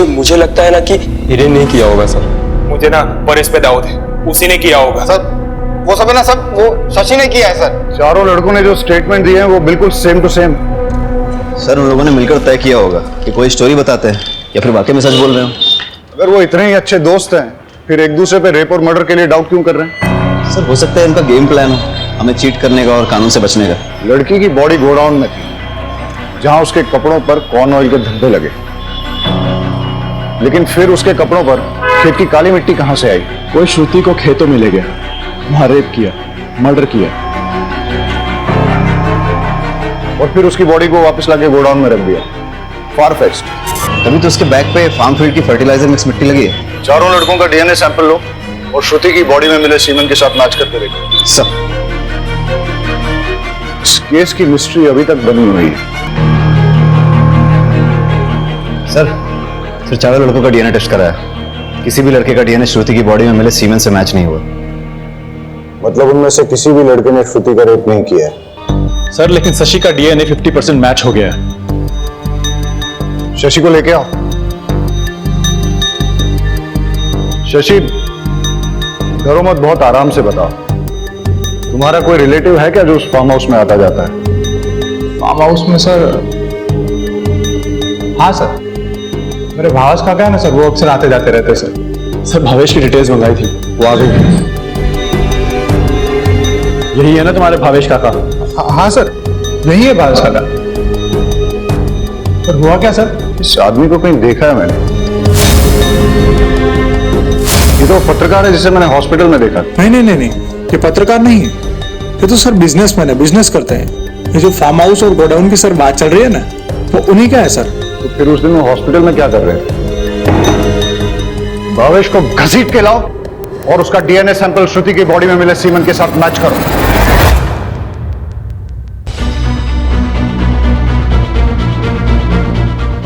मुझे लगता है ना कि हिरेन नहीं किया होगा सर। मुझे ना परेश पे दाऊद है, उसी ने किया होगा। सर वो सब है ना, सब वो शशि ने किया है सर। चारों लड़कों ने जो स्टेटमेंट दिए हैं वो बिल्कुल सेम टू सेम। सर उन लोगों ने मिलकर तय किया होगा कि कोई स्टोरी बताते हैं या फिर वाकई में सच बोल रहे हो। अगर वो इतने ही अच्छे दोस्त हैं, फिर एक दूसरे पे रेप और मर्डर के लिए डाउट क्यों कर रहे हैं? सर हो सकता है इनका गेम प्लान हो, हमें चीट करने का और कानून से बचने का। लड़की की बॉडी गोडाउन में थी, जहां उसके कपड़ों पर कॉर्न ऑयल के धब्बे लगे, लेकिन फिर उसके कपड़ों पर खेत की काली मिट्टी कहां से आई? कोई श्रुति को खेतों में ले गया, वहां रेप किया, मर्डर किया और फिर उसकी बॉडी को वापस लाके गोडाउन में रख दिया। फार फेस्ट। तभी तो उसके बैग पे फार्म फील्ड की फर्टिलाइजर मिक्स मिट्टी लगी है। चारों लड़कों का डीएनए सैंपल लो और श्रुति की बॉडी में मिले सीमेंट के साथ मैच करके देखो। सब इस केस की मिस्ट्री अभी तक बनी हुई है। सर चारों लड़कों का डीएनए टेस्ट कराया, किसी भी लड़के का डीएनए श्रुति की बॉडी में मिले सीमेंट से मैच नहीं हुआ। मतलब उनमें से किसी भी लड़के ने श्रुति का रेप नहीं किया है। सर लेकिन शशि का डीएनए 50% मैच हो गया है। शशि को लेके आओ। शशि डरो मत, बहुत आराम से बताओ। तुम्हारा कोई रिलेटिव है क्या जो उस फार्म हाउस में आता जाता है? फार्म हाउस में सर? हाँ सर, मेरे भावेश काका है ना सर, वो अक्सर आते जाते रहते सर। सर भावेश की डिटेल्स मंगाई थी, वो आ गई। यही है ना तुम्हारे भावेश काका? हाँ सर, यही है भावेश काका। पर हुआ क्या सर? इस आदमी को कहीं देखा है मैंने। ये तो पत्रकार है जिसे मैंने हॉस्पिटल में देखा। नहीं, ये पत्रकार नहीं है, ये तो सर बिजनेसमैन है, बिजनेस करते हैं। ये जो फार्म हाउस और गोडाउन की सर बात चल रही है ना, वो उन्हीं का है सर। तो फिर उस दिन वो हॉस्पिटल में क्या कर रहे थे? भावेश को घसीट के लाओ और उसका डीएनए सैंपल श्रुति की बॉडी में मिले सीमन के साथ मैच करो।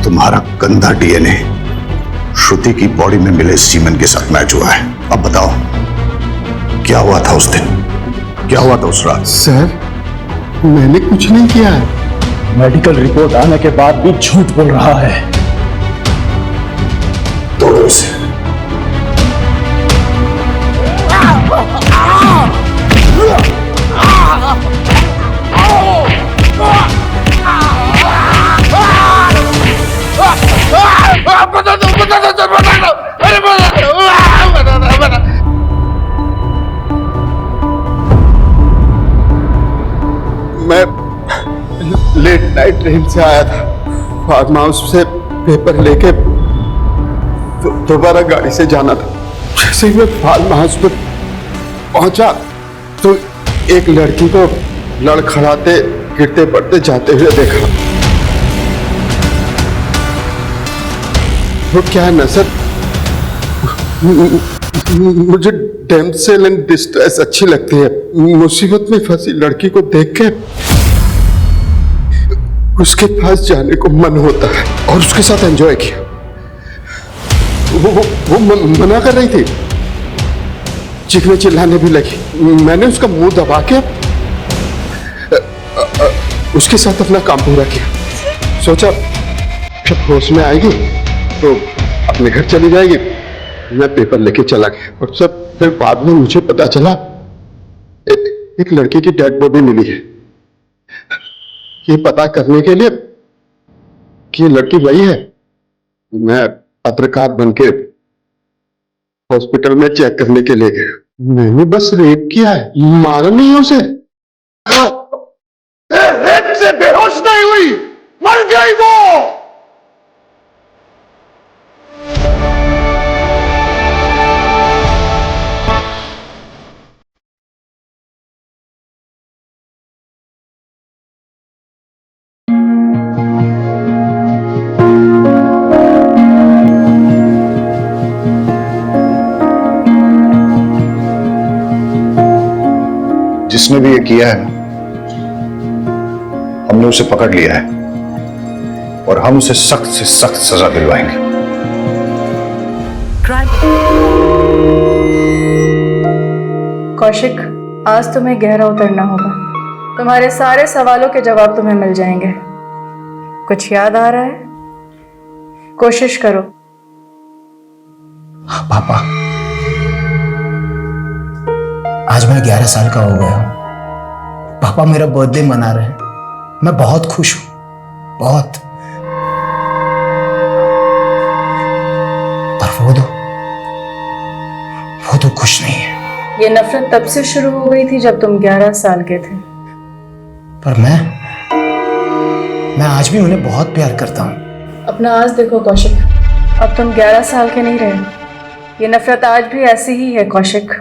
तुम्हारा गंदा डीएनए श्रुति की बॉडी में मिले सीमन के साथ मैच हुआ है। अब बताओ क्या हुआ था उस दिन, क्या हुआ था उस रात? सर, मैंने कुछ नहीं किया है। मेडिकल रिपोर्ट आने के बाद भी झूठ बोल रहा है। तोड़ो इसे। मैं लेट नाइट ट्रेन से आया था, फार्म हाउस से पेपर लेके दोबारा गाड़ी से जाना था। जैसे ही मैं फार्म हाउस पर पहुंचा तो एक लड़की को लड़खड़ाते गिरते पड़ते जाते हुए देखा। वो क्या है ना सर, मुझे डैमसेल इन डिस्ट्रेस अच्छी लगती है। मुसीबत में फंसी लड़की को देख के उसके पास जाने को मन होता है और उसके साथ एंजॉय किया। वो मना कर रही थी, चीखने चिल्लाने भी लगी। मैंने उसका मुंह दबा के उसके साथ अपना काम पूरा किया। सोचा जब होश में आएगी तो अपने घर चली जाएगी। मैं पेपर लेके चला गया और सब फिर बाद में मुझे पता चला एक लड़की की डेड बॉडी मिली है। ये पता करने के लिए कि ये लड़की वही है, मैं पत्रकार बनके हॉस्पिटल में चेक करने के लिए गया। मैंने बस रेप किया है, मारा नहीं है उसे। रेप से बेहोश नहीं हुई, मर गई वो। जिसने भी ये किया है हमने उसे पकड़ लिया है और हम उसे सख्त से सख्त सजा दिलवाएंगे। कौशिक, आज तुम्हें गहरा उतरना होगा। तुम्हारे सारे सवालों के जवाब तुम्हें मिल जाएंगे। कुछ याद आ रहा है? कोशिश करो। पापा, आज मैं 11 साल का हो गया हूं। पापा मेरा बर्थडे मना रहे हैं, मैं बहुत खुश हूं, बहुत। पर वो तो खुश नहीं है। ये नफरत तब से शुरू हो गई थी जब तुम 11 साल के थे। पर मैं आज भी उन्हें बहुत प्यार करता हूं। अपना आज देखो कौशिक, अब तुम 11 साल के नहीं रहे। ये नफरत आज भी ऐसी ही है कौशिक।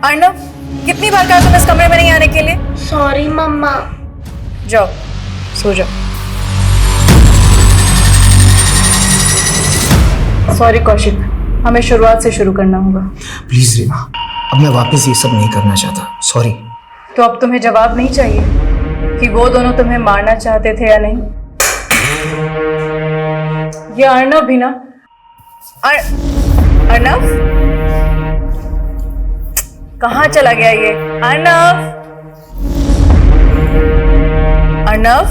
अर्णव, कितनी बार कहा तुम इस कमरे में नहीं आने के लिए? सॉरी मम्मा। जाओ, सो जाओ। सॉरी कौशिक, हमें शुरुआत से शुरू करना होगा। प्लीज रीमा, अब मैं वापस ये सब नहीं करना चाहता। सॉरी। तो अब तुम्हें जवाब नहीं चाहिए कि वो दोनों तुम्हें मारना चाहते थे या नहीं? ये अर्णव भी ना। अर्णव कहाँ चला गया ये? Arnav, Arnav,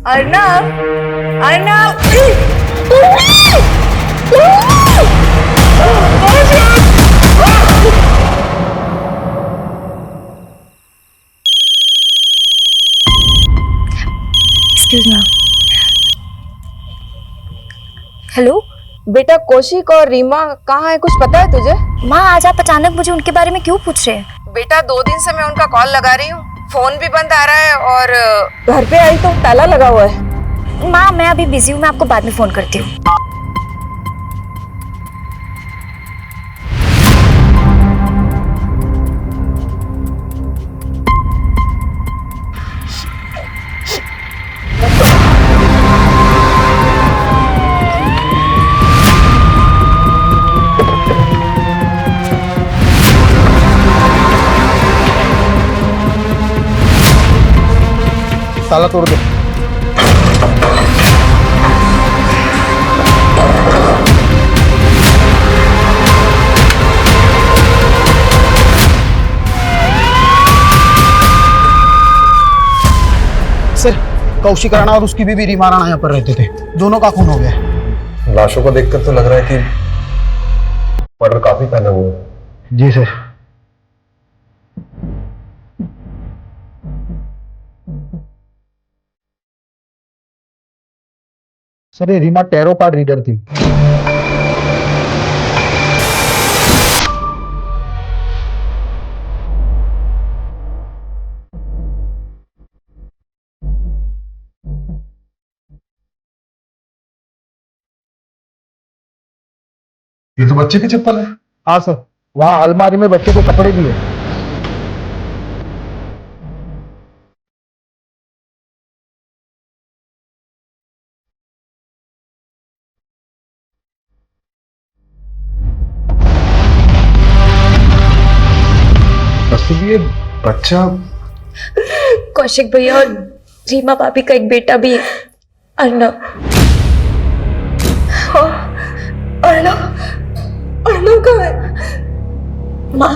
Arnav, Arnav. Excuse me. Hello बेटा, कौशिक और रीमा कहाँ है, कुछ पता है तुझे? माँ, आज आप अचानक मुझे उनके बारे में क्यों पूछ रहे हैं? बेटा 2 दिन से मैं उनका कॉल लगा रही हूँ, फोन भी बंद आ रहा है और घर पे आई तो ताला लगा हुआ है। माँ, मैं अभी बिजी हूँ, मैं आपको बाद में फोन करती हूँ। ताला तोड़ दो। सर, कौशिक राणा और उसकी बीवी रीमा राणा यहाँ पर रहते थे, दोनों का खून हो गया। लाशों को देखकर तो लग रहा है कि मर्डर काफी पहले हुआ है। जी सर। सर, ये रीमा टैरो कार्ड रीडर थी। ये तो बच्चे की चप्पल है। हाँ सर, वहाँ अलमारी में बच्चे के कपड़े भी है। ये बच्चा कौशिक भैया और रीमा भाभी का एक बेटा भी है, अर्नव। अर्नव, अर्नव कहाँ है? माँ।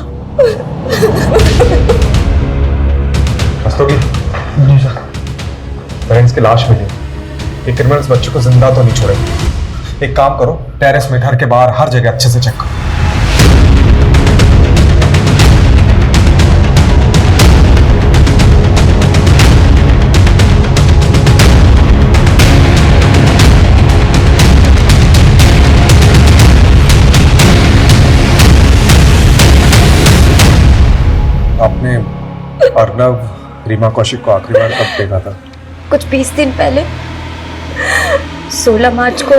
रस्तोगी पेरेंट्स की लाश मिली। ये क्रिमिनल्स बच्चों को जिंदा तो नहीं छोड़ेंगे। एक काम करो, टेरेस में, घर के बाहर, हर जगह अच्छे से चेक करो। आपने अर्नव रीमा कौशिक को आखिरी बार कब देखा था? कुछ 20 दिन पहले 16 मार्च को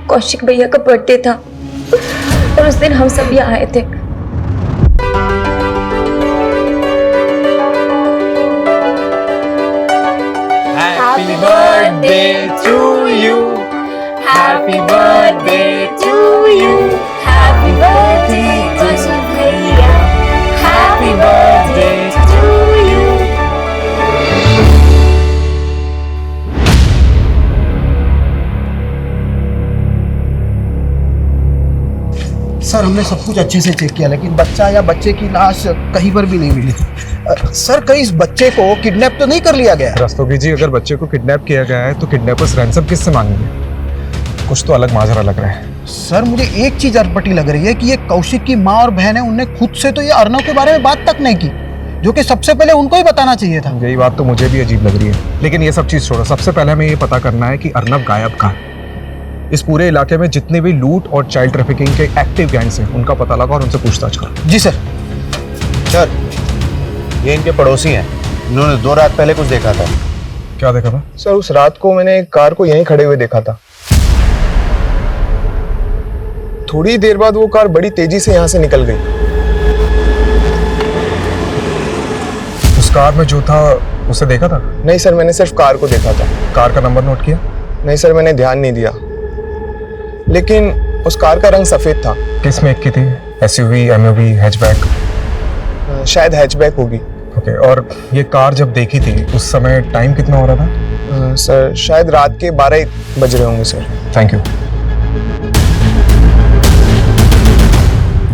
कौशिक भैया का बर्थडे था और उस दिन हम सब यहाँ आए थे। Happy birthday to you. Happy birthday to you. Happy birthday Kaushik भैया. Happy birthday to you. Sir, हमने सब कुछ अच्छे से चेक किया, लेकिन बच्चा या बच्चे की लाश कहीं पर भी नहीं मिली। सर, कहीं इस बच्चे को किडनैप तो नहीं कर लिया गया? रस्तोगी जी, अगर बच्चे को किडनैप किया गया है तो किडनैपर्स रैंसम किससे मांगेंगे? कुछ तो अलग माजरा लग रहा है। सर, मुझे एक चीज अटपटी लग रही है कि ये कौशिक की माँ और बहन है, उनने खुद से तो ये अर्नव के बारे में बात तक नहीं की, जो कि सबसे पहले उनको ही बताना चाहिए था। यही बात तो मुझे भी अजीब लग रही है, लेकिन ये सब चीज छोड़ो। सबसे पहले हमें ये पता करना है कि अर्नव गायब कहाँ है। इस पूरे इलाके में जितने भी लूट और चाइल्ड ट्रैफिकिंग के एक्टिव गैंग्स हैं, उनका पता लगा और उनसे पूछताछ करो। जी सर। सर, ये इनके पड़ोसी हैं। इन्होंने 2 रात पहले कुछ देखा था। क्या देखा था? सर, उस रात को मैंने एक कार को यहीं खड़े हुए देखा था। थोड़ी देर बाद वो कार बड़ी तेजी से यहाँ से निकल गई। उस कार में जो था उसे देखा था? नहीं सर, मैंने सिर्फ कार को देखा था। कार का नंबर नोट किया? नहीं सर, मैंने ध्यान नहीं दिया, लेकिन उस कार का रंग सफेद था। किस मेक की थी? SUV, MUV, hatchback? शायद हैचबैक होगी। ओके, और ये कार जब देखी थी उस समय टाइम कितना हो रहा था? सर, शायद रात के 12 बज रहे होंगे सर। Thank you.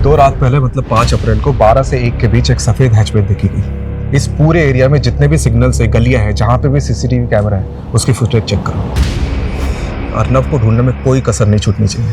2 रात पहले मतलब 5 अप्रैल को 12 से 1 के बीच एक सफेद हैचबैक देखी गई। इस पूरे एरिया में जितने भी सिग्नल्स है, गलियां हैं, जहां पे भी सीसीटीवी कैमरा है, उसकी फुटेज चेक करो। अर्नव को ढूंढने में कोई कसर नहीं छूटनी चाहिए।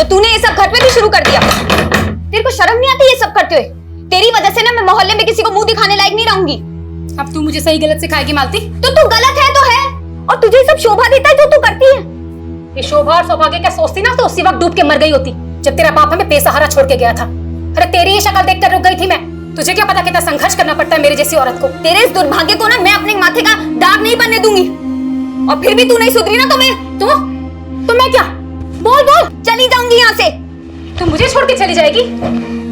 तूने ये सब घर पे भी शुरू कर दिया। तेरे को शर्म नहीं आती ये सब करते हुए? तेरी वजह से ना मैं मोहल्ले में किसी को मुंह दिखाने लायक नहीं रहूंगी। अब तू मुझे सही गलत सिखाएगी मालती? तो तू गलत है तो है, और तुझे सब शोभा देता है जो तू करती है। ये शोभा और सौभाग्य क्या सोचती ना, तो उसी वक्त डूब के मर गई होती जब तेरा बाप हमें बेसहारा छोड़ के गया था। अरे तेरी ये शक्ल देखकर रुक गई थी मैं। तुझे क्या पता कितना संघर्ष करना पड़ता है मेरे जैसी औरत को। तेरे इस दुर्भाग्य को ना मैं अपने माथे का दाग नहीं बनने दूंगी। और फिर भी तू नहीं सुधरी ना तो मैं क्या? बोल बोल, चली जाऊंगी यहाँ से। तू मुझे छोड़ के चली जाएगी?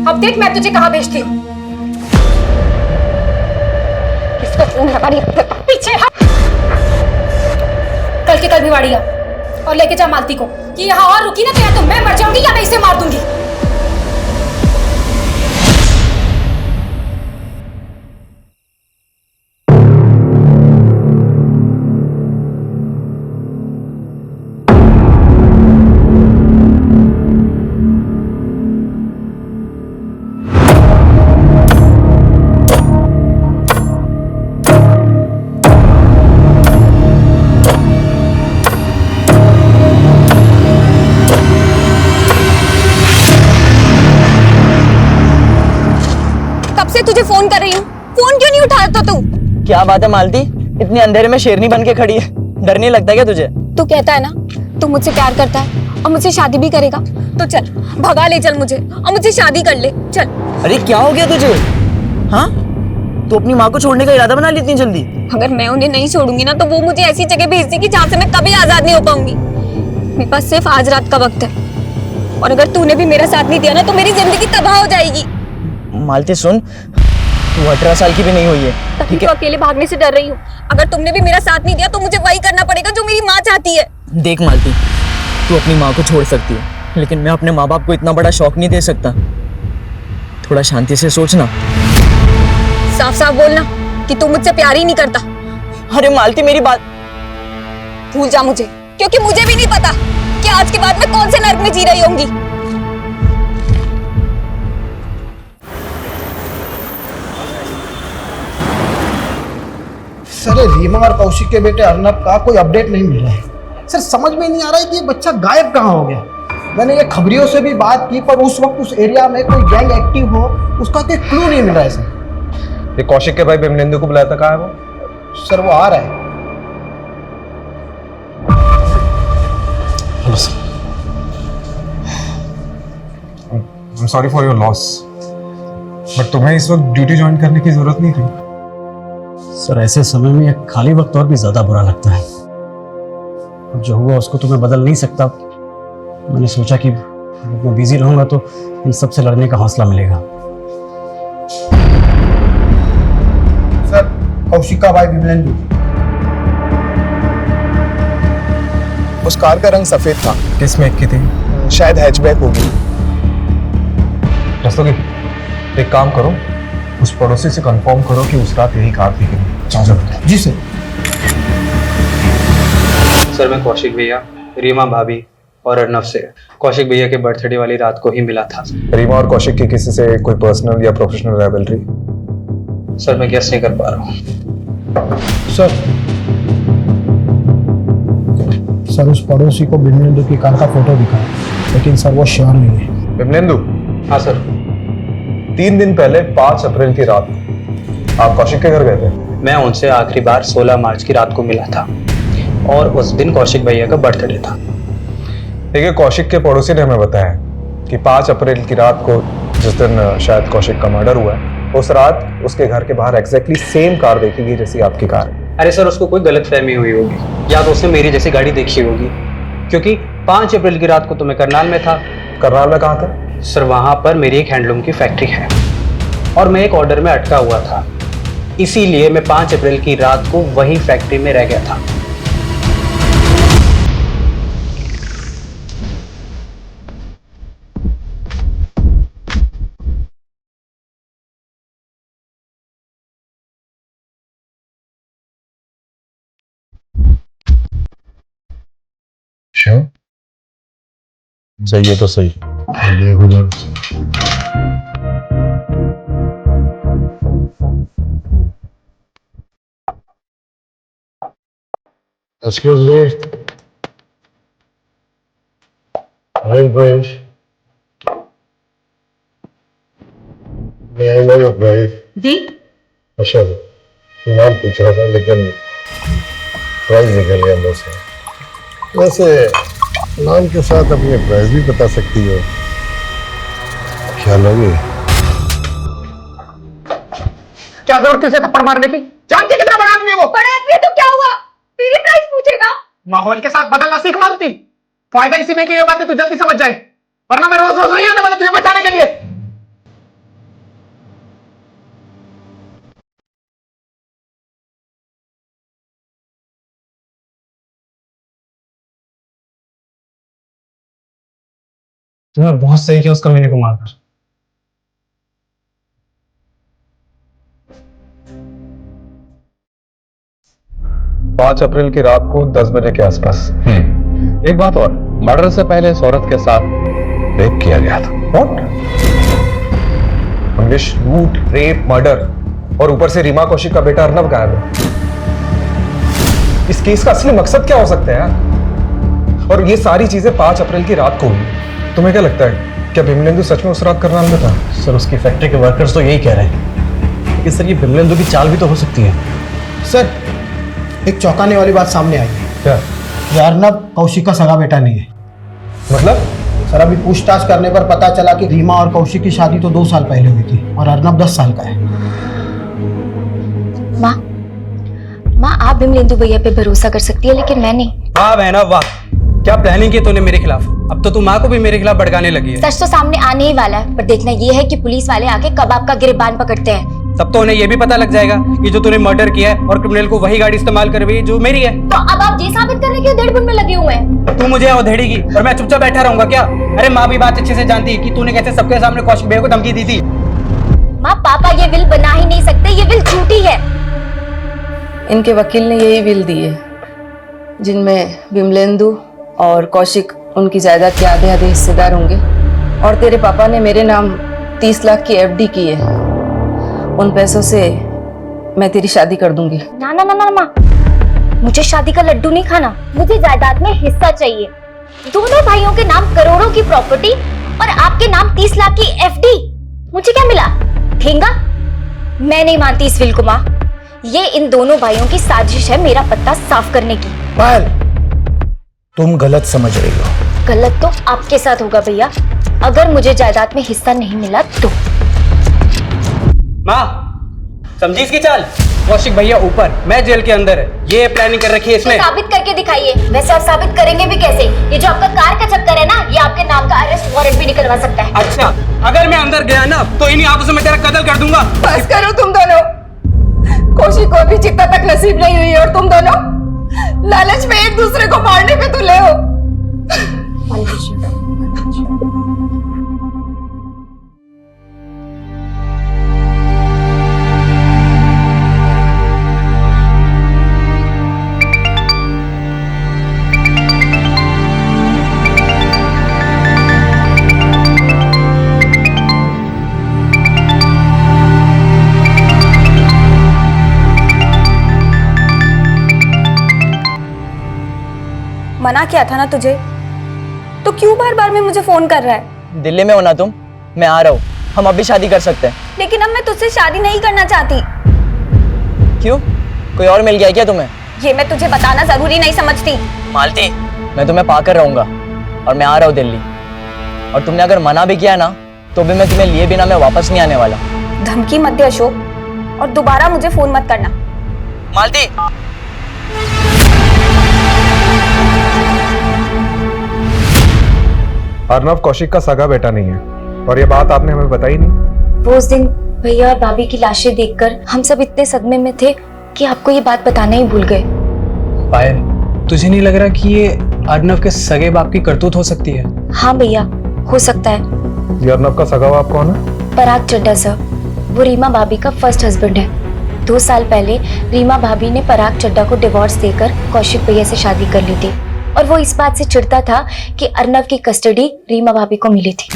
अब देख मैं तुझे कहाँ भेजती हूँ। इसको फोन लगा रही पीछे हट। कल की कल भिवाड़ी आ और लेके जा मालती को कि यहाँ और रुकी ना तो या तो मैं मर जाऊंगी या मैं इसे मार दूंगी। तुझे फोन कर रही हूँ, फोन क्यों नहीं उठाता तू? क्या बात है मालती, इतने अंधेरे में शेरनी बन के खड़ी है। डर नहीं लगता क्या तुझे? तू कहता है ना तू मुझसे प्यार करता है और मुझसे शादी भी करेगा, तो चल भगा ले, चल मुझे और मुझसे शादी कर ले, चल। अरे क्या हो गया तुझे? हाँ, तू अपनी माँ को छोड़ने का इरादा बना ली इतनी जल्दी? अगर मैं उन्हें नहीं छोड़ूंगी ना तो वो मुझे ऐसी जगह भेज देगी जहाँ से मैं कभी आजाद नहीं हो पाऊंगी। मेरे पास सिर्फ आज रात का वक्त है, और अगर तूने भी मेरा साथ नहीं दिया ना तो मेरी जिंदगी तबाह हो जाएगी। मालती सुन, तू 18 साल की भी नहीं हुई है, ठीक है? अकेले भागने से डर रही हूँ। अगर तुमने भी मेरा साथ नहीं दिया तो मुझे वही करना पड़ेगा जो मेरी माँ चाहती है। देख मालती, तू अपनी माँ को छोड़ सकती है, लेकिन मैं अपने माँ बाप को इतना बड़ा शौक नहीं दे सकता। थोड़ा शांति से सोचना। साफ साफ बोलना कि तू मुझसे प्यार ही नहीं करता। अरे मालती मेरी बात भूल जा मुझे, क्योंकि मुझे भी नहीं पता कि आज के बाद मैं कौन से नर्क में जी रही होंगी। सर रीमा और कौशिक के बेटे अर्नब का कोई अपडेट नहीं मिल रहा है। सर समझ में नहीं आ रहा है कि ये बच्चा गायब कहाँ हो गया। मैंने ये खबरियों से भी बात की, पर उस वक्त उस एरिया में कोई गैंग एक्टिव हो उसका कोई क्लू नहीं मिल रहा है सर। ये कौशिक के भाई बिमलेंदु को बुलाया था, कहाँ है वो? सर वो आ रहा है। Hello sir, I am sorry for your loss, but तुम्हें इस वक्त ड्यूटी ज्वाइन करने की जरूरत नहीं थी। सर ऐसे समय में एक खाली वक्त और भी ज्यादा बुरा लगता है। अब जो हुआ उसको तो मैं बदल नहीं सकता। मैंने सोचा कि मैं बिजी रहूंगा तो इन सब से लड़ने का हौसला मिलेगा। सर कौशिक का भाई बिमलेंदु। उस कार का रंग सफेद था। किस मेक की थी? शायद हैचबैक होगी। रस्तोगी, एक काम करो, उस पड़ोसी से कंफर्म करो कि उस रात यही कार थी कि नहीं। चलो जी सर। सर मैं कौशिक भैया, रीमा भाभी और अर्नब से कौशिक भैया के बर्थडे वाली रात को ही मिला था। रीमा और कौशिक की किसी से कोई पर्सनल या प्रोफेशनल राइवलरी? सर मैं गेस नहीं कर पा रहा हूँ। सर उस पड़ोसी को बिमलेंदु की कार का फोटो दिखा, लेकिन सर वो श्योर नहीं है। बिमलेंदु? हाँ सर। 3 दिन पहले 5 अप्रैल की रात आप कौशिक के घर गए थे? मैं उनसे आखिरी बार 16 मार्च की रात को मिला था, और उस दिन कौशिक भैया का बर्थडे था। देखिए, कौशिक के पड़ोसी ने हमें बताया कि 5 अप्रैल की रात को, जिस दिन शायद कौशिक का मर्डर हुआ है, उस रात उसके घर के बाहर एग्जैक्टली सेम कार देखी गई जैसी आपकी कार है। अरे सर उसको कोई गलतफहमी हुई होगी, या तो उसने मेरी जैसी गाड़ी देखी होगी, क्योंकि 5 अप्रैल की रात को तो मैं करनाल में था। करनाल में कहाँ था? सर वहाँ पर मेरी एक हैंडलूम की फैक्ट्री है और मैं एक ऑर्डर में अटका हुआ था, इसीलिए मैं 5 अप्रैल की रात को वही फैक्ट्री में रह गया था। श्योर? सही है तो सही। देख उधर। Excuse me. Hi, Prince. भाई जी अच्छा नाम पूछ रहा था लेकिन प्राइस निकल गया मुझ से। वैसे नाम के साथ अपने प्राइस भी बता सकती हो, क्या लोगे? क्या जरूरत थी उसे थप्पड़ मारने की? जानती है कितना बड़ा आदमी है वो? बड़ा आदमी है तो क्या हुआ? मेरी प्राइस पूछेगा? माहौल के साथ बदलना सीख मारती। फायदा इसी में कि ये बातें तू जल्दी समझ जाए, वरना मैं रोज रोज नहीं आने वाला तुझे बचाने के लिए। तुम्हें बहुत सही किया उसका मेरे को मारकर। 5 अप्रैल की रात को 10 बजे के आसपास। एक बात और, मर्डर से पहले इस औरत के साथ रेप किया गया था। व्हाट? मंगेश, लूट, रेप, मर्डर और ऊपर से रीमा कौशिक का बेटा अर्नब गायब है। इस केस का असली मकसद क्या हो सकता है यार? और ये सारी चीजें 5 अप्रैल की रात को हुई। तुम्हें क्या लगता है, क्या बिमलेंदु सच में उस रात करनाल में था? सर उसकी फैक्ट्री के वर्कर्स तो यही कह रहे हैं, लेकिन सर ये बिमलेंदु की चाल भी तो हो सकती है। सर एक चौंकाने वाली बात सामने आई है। क्या? ये अर्नब कौशिक का सगा बेटा नहीं है। मतलब? सर अभी पूछताछ करने पर पता चला कि रीमा और कौशिक की शादी तो 2 साल पहले हुई थी और अर्नब 10 साल का है। माँ आप बिमलेंदु भैया पे भरोसा कर सकती है, लेकिन मैं नहीं। वाह बहना वाह, क्या प्लानिंग की तूने मेरे खिलाफ। अब तो तू माँ को भी मेरे खिलाफ भड़काने लगी है। सच तो सामने आने ही वाला है, पर देखना ये है कि पुलिस वाले आके कब आपका गिरबान पकड़ते हैं। तब तो उन्हें ये भी पता लग जाएगा कि जो तूने मर्डर किया है और क्रिमिनल को वही गाड़ी इस्तेमाल कर रही है जो मेरी है। तो अब आप ये साबित करने के धड़बुन में लगे हुए हैं। तू मुझे अधेड़ेगी और मैं चुपचाप बैठा रहूंगा क्या? अरे माँ भी बात अच्छे से जानती है कि तूने कैसे सबके सामने कौशिक भैया को धमकी दी थी। माँ पापा ये विल बना ही नहीं सकते, ये विल झूठी है। इनके वकील ने यही विल दी है जिनमें बिमलेंदु और कौशिक उनकी जायदाद के आधे आधे हिस्सेदार होंगे, और तेरे पापा ने मेरे नाम 30 लाख की एफडी की है। उन पैसों से मैं तेरी शादी कर दूंगी। ना ना ना ना माँ, मुझे शादी का लड्डू नहीं खाना, मुझे जायदाद में हिस्सा चाहिए। दोनों भाइयों के नाम करोड़ों की प्रॉपर्टी और आपके नाम 30 लाख की एफडी। मुझे क्या मिला? ठेंगा? मैं नहीं मानती इस विल को माँ। ये इन दोनों भाइयों की साजिश है मेरा पत्ता साफ करने की। पायल, तुम गलत समझ रही हो। गलत तो आपके साथ होगा भैया, अगर मुझे जायदाद में हिस्सा नहीं मिला तो। माँ समझी इसकी चाल? कौशिक भैया ऊपर, मैं जेल के अंदर है, ये प्लानिंग कर रखी है इसने। साबित करके दिखाइए। वैसे आप साबित करेंगे भी कैसे? ये जो आपका कार का चक्कर है ना, ये आपके नाम का अरेस्ट वारंट भी निकलवा सकता है। अच्छा, अगर मैं अंदर गया ना तो इन्हीं आंखों से मैं तेरा कत्ल कर दूंगा। बस करो तुम दोनों। कौशिक को अभी चिता तक नसीब नहीं हुई और तुम दोनों लालच में एक दूसरे को मारने पे तुले हो। मना किया था ना तुझे, तो क्यों बार बार में मुझे फोन कर रहा है? दिल्ली में हो ना तुम? मैं आ रहा हूँ, हम अभी शादी कर सकते हैं। लेकिन अब मैं तुझसे शादी नहीं करना चाहती। क्यों? कोई और मिल गया क्या तुम्हें? ये मैं तुझे बताना जरूरी नहीं समझती। मालती, मैं तुम्हें पाकर रहूंगा और मैं आ रहा हूँ दिल्ली। और तुमने अगर मना भी किया ना तो भी मैं तुम्हें लिए बिना मैं वापस नहीं आने वाला। धमकी मत दे अशोक, और दोबारा मुझे फोन मत करना। मालती, अर्नब कौशिक का सगा बेटा नहीं है और ये बात आपने हमें बताई नहीं। वो उस दिन भैया और भाभी की लाशें देखकर हम सब इतने सदमे में थे कि आपको ये बात बताना ही भूल गए। पायल, तुझे नहीं लग रहा कि ये अर्नब के सगे बाप की करतूत हो सकती है? हाँ भैया, हो सकता है। ये अर्नब का सगा बाप कौन है? पराग चड्ढा सर, वो रीमा भाभी का फर्स्ट हस्बैंड है। 2 साल पहले रीमा भाभी ने पराग चड्ढा को डिवोर्स देकर कौशिक भैया से शादी कर ली थी, और वो इस बात से चिढ़ता था कि अर्नब की कस्टडी रीमा भाभी को मिली थी।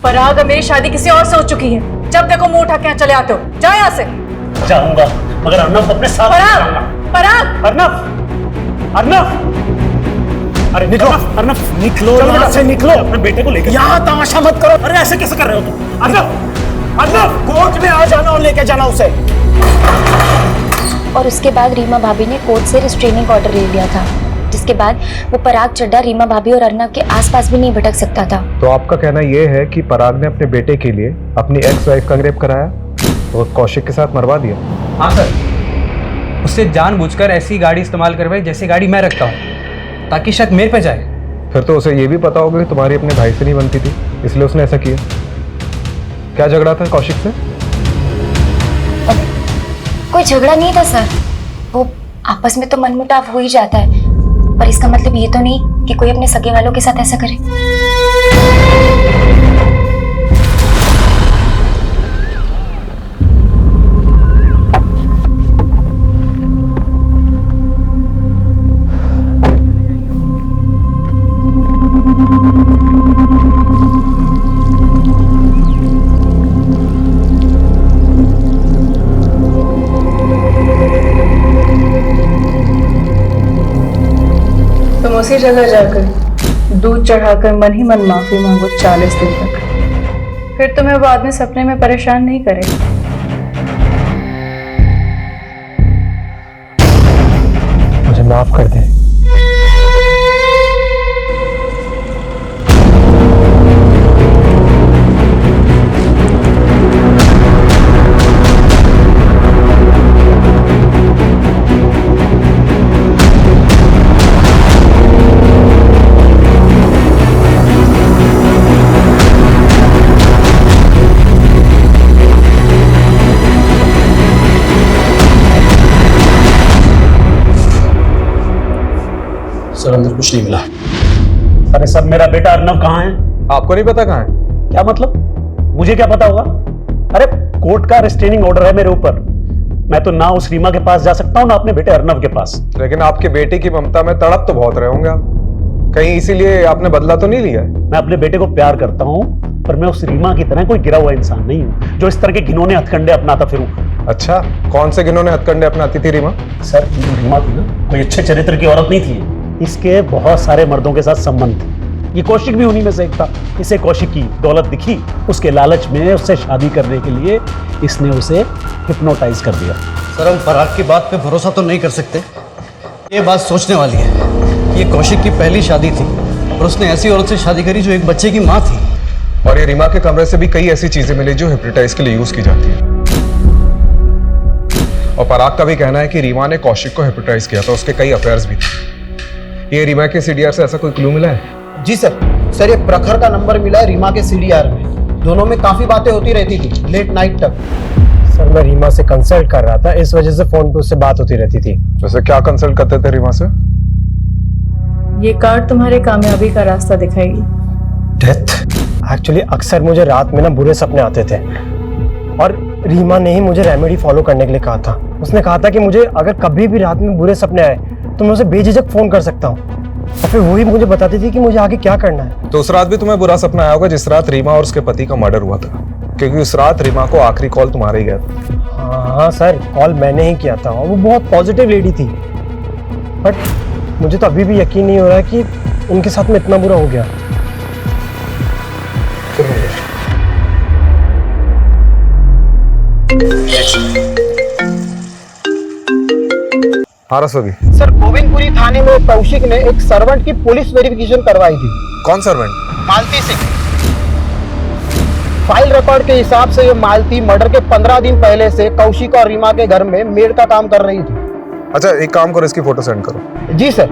पराग मेरी शादी किसी और से हो चुकी है। जब देखो मुंह उठा के यहाँ चले आते हो। जाओ यहाँ से। जाऊंगा, मगर अर्नब अपने साथ पराग, पराग, अर्नब, अर्नब, अरे निकलो, अर्नब निकलो, यहाँ से निकलो, अपने बेटे को लेकर। यहाँ तमाशा मत करो। अरे ऐसे कैसे कर रहे हो तुम? अर्नब, अर्नब, कोर्ट पे आ जाना और लेके जाना उसे। और उसके बाद रीमा भाभी ने कोर्ट से रिस्ट्रेनिंग ऑर्डर ले लिया था, जिसके बाद वो पराग चड्ढा रीमा भाभी और अर्नव के आसपास भी नहीं भटक सकता था। तो आपका कहना यह है कि पराग ने अपने बेटे के लिए अपनी एक्स वाइफ का रेप कराया और कौशिक के साथ मरवा दिया? हाँ सर, उससे जानबूझकर ऐसी गाड़ी इस्तेमाल करवाई जैसी गाड़ी मैं रखता हूँ, ताकि शक मेरे पे जाए। फिर तो उसे ये भी पता होगा कि तुम्हारी अपने भाई से नहीं बनती थी, इसलिए उसने ऐसा किया। क्या झगड़ा था कौशिक से? कोई झगड़ा नहीं था सर, वो आपस में तो मनमुटाव हो ही जाता है, पर इसका मतलब ये तो नहीं कि कोई अपने सगे वालों के साथ ऐसा करे। तुम उसी जगह जाकर दूध चढ़ाकर मन ही मन माफी मांगो 40 दिन तक, फिर तुम्हें वो आदमी सपने में परेशान नहीं करेगा। मुझे माफ कर दे। सर अंदर कुछ नहीं मिला। अरे सर मेरा बेटा अर्नव कहाँ है? आपको नहीं पता कहाँ है? क्या मतलब? मुझे क्या पता होगा? अरे कोर्ट का रिस्ट्रेनिंग ऑर्डर है मेरे ऊपर, मैं तो ना उस रीमा के पास जा सकता हूँ ना अपने बेटे अर्नव के पास। लेकिन आपके बेटे की ममता में तड़प तो बहुत रहे होंगे आप, कहीं इसीलिए आपने बदला तो नहीं लिया? मैं अपने बेटे को प्यार करता हूँ, पर मैं उस रीमा की तरह कोई गिरा हुआ इंसान नहीं हूँ जो इस तरह के घिनौने हथकंडे अपनाता फिरूं। अच्छा, कौन से घिनौने हथकंडे अपनाती थी रीमा? सर रीमा थी ना कोई अच्छे चरित्र की औरत नहीं थी, इसके बहुत सारे मर्दों के साथ संबंध थे। ये कौशिक भी उन्हीं में से एक था। इसे कौशिक की दौलत दिखी, उसके लालच में उससे शादी करने के लिए इसने उसे हिप्नोटाइज कर दिया। सर हम पराग की बात पे भरोसा तो नहीं कर सकते। ये बात सोचने वाली है, ये कौशिक की पहली शादी थी और उसने ऐसी औरत से शादी करी जो एक बच्चे की माँ थी। और ये रीमा के कमरे से भी कई ऐसी चीजें मिली जो हिप्नोटाइज के लिए यूज की जाती है। और पराग का भी कहना है कि रीमा ने कौशिक को हिप्नोटाइज किया था, उसके कई अफेयर्स भी थे। ये रीमा के सीडीआर से ऐसा कोई क्लू मिला है? जी सर, ये प्रखर का नंबर मिला है रीमा के सीडीआर में। दोनों में काफी बातें होती रहती थी लेट नाइट तक। सर मैं रीमा से कंसल्ट कर रहा था, इस वजह से फोन पे उससे बात होती रहती थी। वैसे क्या कंसल्ट करते थे रीमा से? ये कार्ड तुम्हारी कामयाबी का रास्ता दिखाएगी। डेथ। एक्चुअली अक्सर मुझे रात में ना बुरे सपने आते थे और रीमा ने ही मुझे रेमेडी फॉलो करने के लिए कहा था। उसने कहा था कि मुझे अगर कभी भी रात में बुरे सपने आए तो मैं उसे बेझिझक फोन कर सकता हूँ और फिर वही मुझे बताती थी कि मुझे आगे क्या करना है। तो उस रात भी तुम्हें बुरा सपना आया होगा जिस रात रीमा और उसके पति का मर्डर हुआ था, क्योंकि उस रात रीमा को आखिरी कॉल तुम्हारा ही गया था। हाँ सर, कॉल मैंने ही किया था और वो बहुत पॉजिटिव लेडी थी, बट मुझे तो अभी भी यकीन नहीं हो रहा है कि उनके साथ में इतना बुरा हो गया। हाँ रसोगी। सर गोविंदपुरी थाने में कौशिक ने एक सर्वेंट की पुलिस वेरिफिकेशन करवाई थी। कौन सर्वेंट? मालती सिंह। फाइल रिकॉर्ड के हिसाब से ये मालती मर्डर के 15 दिन पहले से कौशिक और रीमा के घर में मेड का काम कर रही थी। अच्छा एक काम करो, इसकी फोटो सेंड करो। जी सर।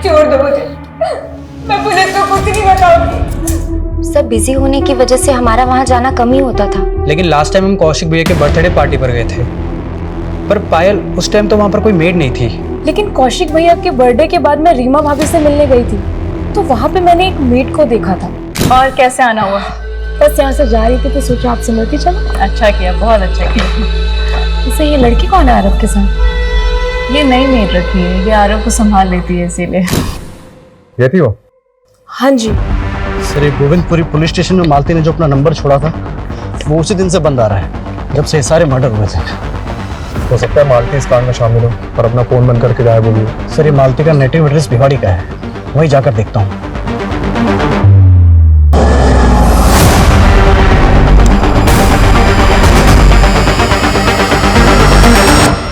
छोड़ दो मुझे, मैं पुलिस को कुछ नहीं बताऊंगी। सब बिजी होने की वजह से हमारा वहां जाना कम ही होता था। लेकिन लास्ट टाइम हम कौशिक भैया के बर्थडे पार्टी पर गए थे, पर पायल उस टाइम तो वहां पर कोई मेड नहीं थी। लेकिन कौशिक भैया के बर्थडे के बाद मैं रीमा भाभी से मिलने गई थी, तो वहां पे मैंने एक मेड को देखा था। और कैसे आना हुआ? बस यहाँ से जा रही थी तो सोचा आपसे मिलती चलो। अच्छा किया, बहुत अच्छा किया। वैसे ये लड़की कौन है आरव के साथ? ये नई मेड रखी है, ये आरव को संभाल लेती है इसीलिए। ये थी वो? हाँ जी सर ये गोविंदपुरी पुलिस स्टेशन में मालती ने जो अपना नंबर छोड़ा था वो उसी दिन से बंद आ रहा है, जब से ये सारे मर्डर हुए थे। हो सकता है मालती इस कांड में शामिल हो और अपना फोन बंद करके गायब हो गई। सर ये मालती का नेटिव एड्रेस भिवाड़ी का है, वहीं जाकर देखता हूँ।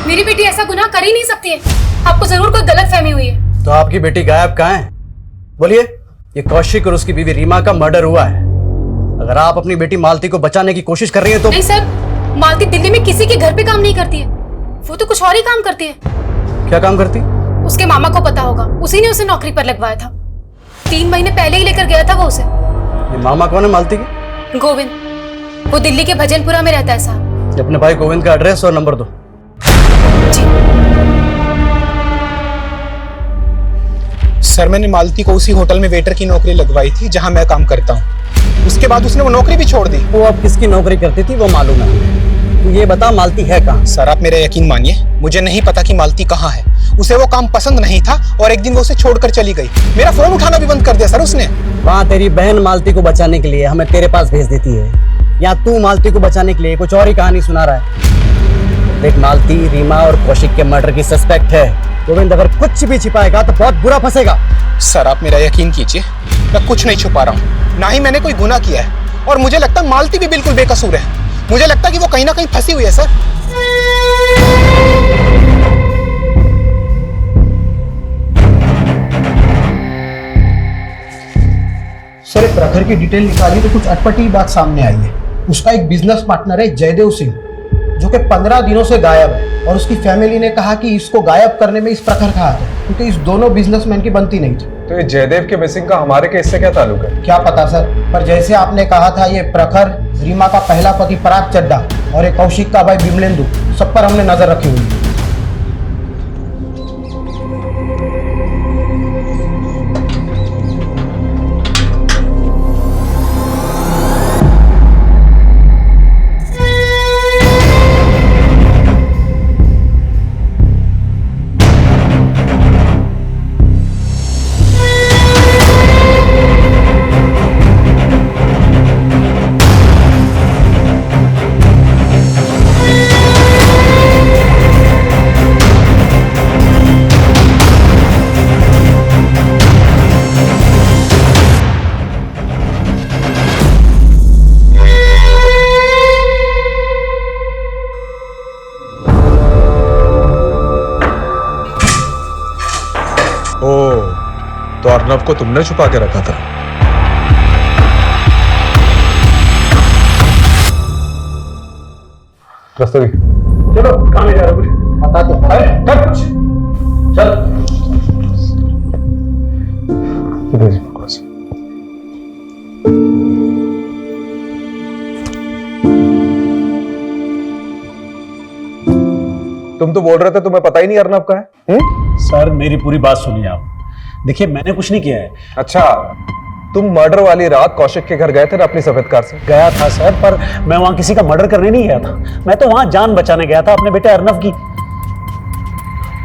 मेरी बेटी ऐसा गुनाह कर ही नहीं सकती है, आपको जरूर कोई गलतफहमी हुई है। तो आपकी बेटी गायब कहाँ है? बोलिए। ये कौशिक और उसकी बीवी रीमा का मर्डर हुआ है। अगर आप अपनी बेटी मालती को बचाने की कोशिश कर रही हैं तो नहीं सर, मालती दिल्ली में किसी के घर पे काम नहीं करती है, वो तो कुछ और ही काम करती है। क्या काम करती? उसके मामा को पता होगा, उसी ने उसे नौकरी पर लगवाया था। 3 महीने पहले ही लेकर गया था वो उसे। ये मामा कौन है मालती की? गोविंद, वो दिल्ली के भजनपुरा में रहता है साहब। अपने भाई गोविंद का एड्रेस और नंबर दो। सर मैंने मालती को उसी होटल में वेटर की नौकरी लगवाई थी जहां मैं काम करता हूं। उसके बाद उसने वो नौकरी भी छोड़ दी। वो अब किसकी नौकरी करती थी वो मालूम है। तो ये बता मालती है कहाँ? सर आप मेरा यकीन मानिए, मुझे नहीं पता कि मालती कहाँ है। उसे वो काम पसंद नहीं था और एक दिन वो उसे छोड़कर चली गई। मेरा फोन उठाना भी बंद कर दिया सर उसने। वहाँ तेरी बहन मालती को बचाने के लिए हमें तेरे पास भेज देती है, या तू मालती को बचाने के लिए कुछ और ही कहानी सुना रहा है। देख मालती रीमा और कौशिक के मर्डर की सस्पेक्ट है। गोविंद अगर कुछ भी छिपाएगा तो बहुत बुरा फंसेगा। सर आप मेरा यकीन कीजिए, मैं कुछ नहीं छुपा रहा हूँ, ना ही मैंने कोई गुनाह किया है। और मुझे लगता है मालती भी बिल्कुल बेकसूर है। मुझे लगता है कि वो कहीं ना कहीं फंसी हुई है सर। सर एक प्रखर की डिटेल निकाली तो कुछ अटपटी बात सामने आई है। उसका एक बिजनेस पार्टनर है जयदेव सिंह, जो कि 15 दिनों से गायब है। और उसकी फैमिली ने कहा कि इसको गायब करने में इस प्रखर का हाथ है, क्योंकि इस दोनों बिजनेसमैन की बनती नहीं थी। तो ये जयदेव के मिसिंग का हमारे केस से क्या ताल्लुक है? क्या पता सर, पर जैसे आपने कहा था ये प्रखर, रीमा का पहला पति पराग चड्डा और एक कौशिक का भाई बिमलेंदु, सब पर हमने नजर रखी हुई है। तो अर्नव को तुमने छुपा के रखा था। रस्तवी चलो, कहाँ ले जा रहे हो? बता दो। चल कुछ चल। तुम तो बोल रहे थे तुम्हें पता ही नहीं अर्नव का है। सर मेरी पूरी बात सुनिए आप। देखिए मैंने कुछ नहीं किया है। अच्छा, तुम मर्डर वाली रात कौशिक के घर गए थे ना अपनी सफेद कार से? गया था सर, पर मैं वहां किसी का मर्डर करने नहीं गया था। मैं तो वहां जान बचाने गया था अपने बेटे अर्नव की।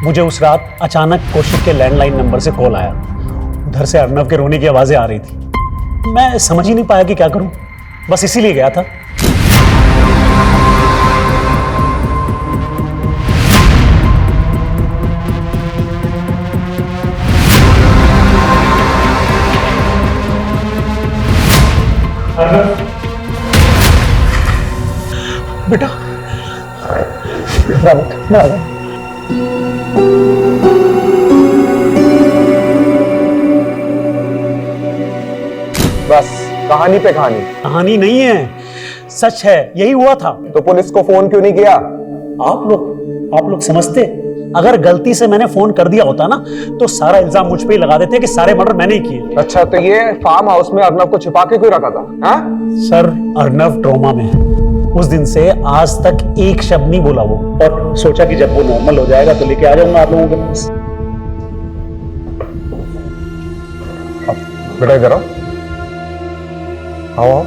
मुझे उस रात अचानक कौशिक के लैंडलाइन नंबर से कॉल आया। उधर से अर्नव के रोने की आवाजें आ रही थी। मैं समझ ही नहीं पाया कि क्या करूं, बस इसीलिए गया था। बेटा बस कहानी पे कहानी। कहानी नहीं है, सच है, यही हुआ था। तो पुलिस को फोन क्यों नहीं किया? आप लोग समझते, अगर गलती से मैंने फोन कर दिया होता ना तो सारा इल्जाम मुझ पे ही लगा देते कि सारे मर्डर मैंने ही किए। अच्छा, तो ये फार्म हाउस में अर्नव को छिपा के क्यों रखा था? हाँ? सर अर्नव ट्रॉमा में है। उस दिन से आज तक एक शब्द नहीं बोला वो, और सोचा कि जब वो नॉर्मल हो जाएगा तो लेके आ जाऊंगा आप लोगों के पास। बेटा इधर आओ। आओ।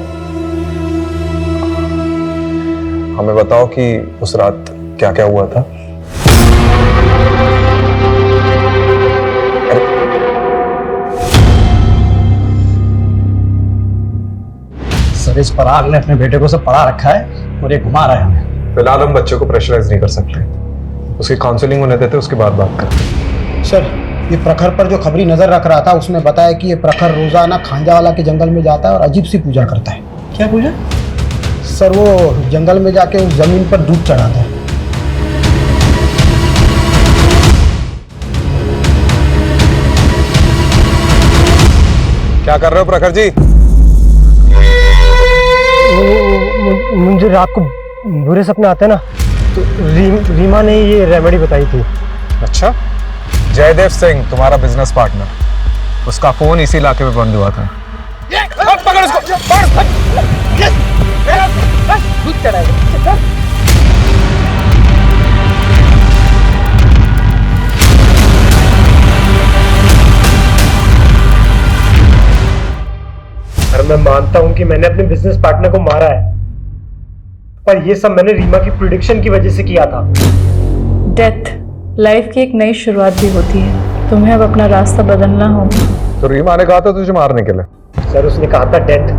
हमें बताओ कि उस रात क्या क्या हुआ था। सर इस पराग ने अपने बेटे को सब पढ़ा रखा है और ये घुमा रहा है हमें। फिलहाल हम बच्चे को प्रेशराइज नहीं कर सकते। उसकी काउंसलिंग होने देते, उसके बाद बात कर। सर, ये प्रखर पर जो खबरी नजर रख रहा था उसने बताया कि ये प्रखर रोजाना खांजावाला के जंगल में जाता है और अजीब सी पूजा करता है। क्या पूजा? सर, वो जंगल में जाके उस जमीन पर दूध चढ़ाता है। क्या कर रहे हो प्रखर जी? मुझे रात को बुरे सपने आते हैं ना, तो रीमा ने ये रेमेडी बताई थी। अच्छा, जयदेव सिंह तुम्हारा बिजनेस पार्टनर, उसका फोन इसी इलाके में बंद हुआ था। पकड़ उसको, अरे मैं मानता हूं कि मैंने अपने बिजनेस पार्टनर को मारा है, पर ये सब मैंने रीमा की प्रिडिक्शन की वजह से किया था। डेथ लाइफ की एक नई शुरुआत भी होती है, तुम्हें अब अपना रास्ता बदलना होगा। तो रीमा ने कहा था तुझे मारने के लिए। सर, उसने कहा था डेथ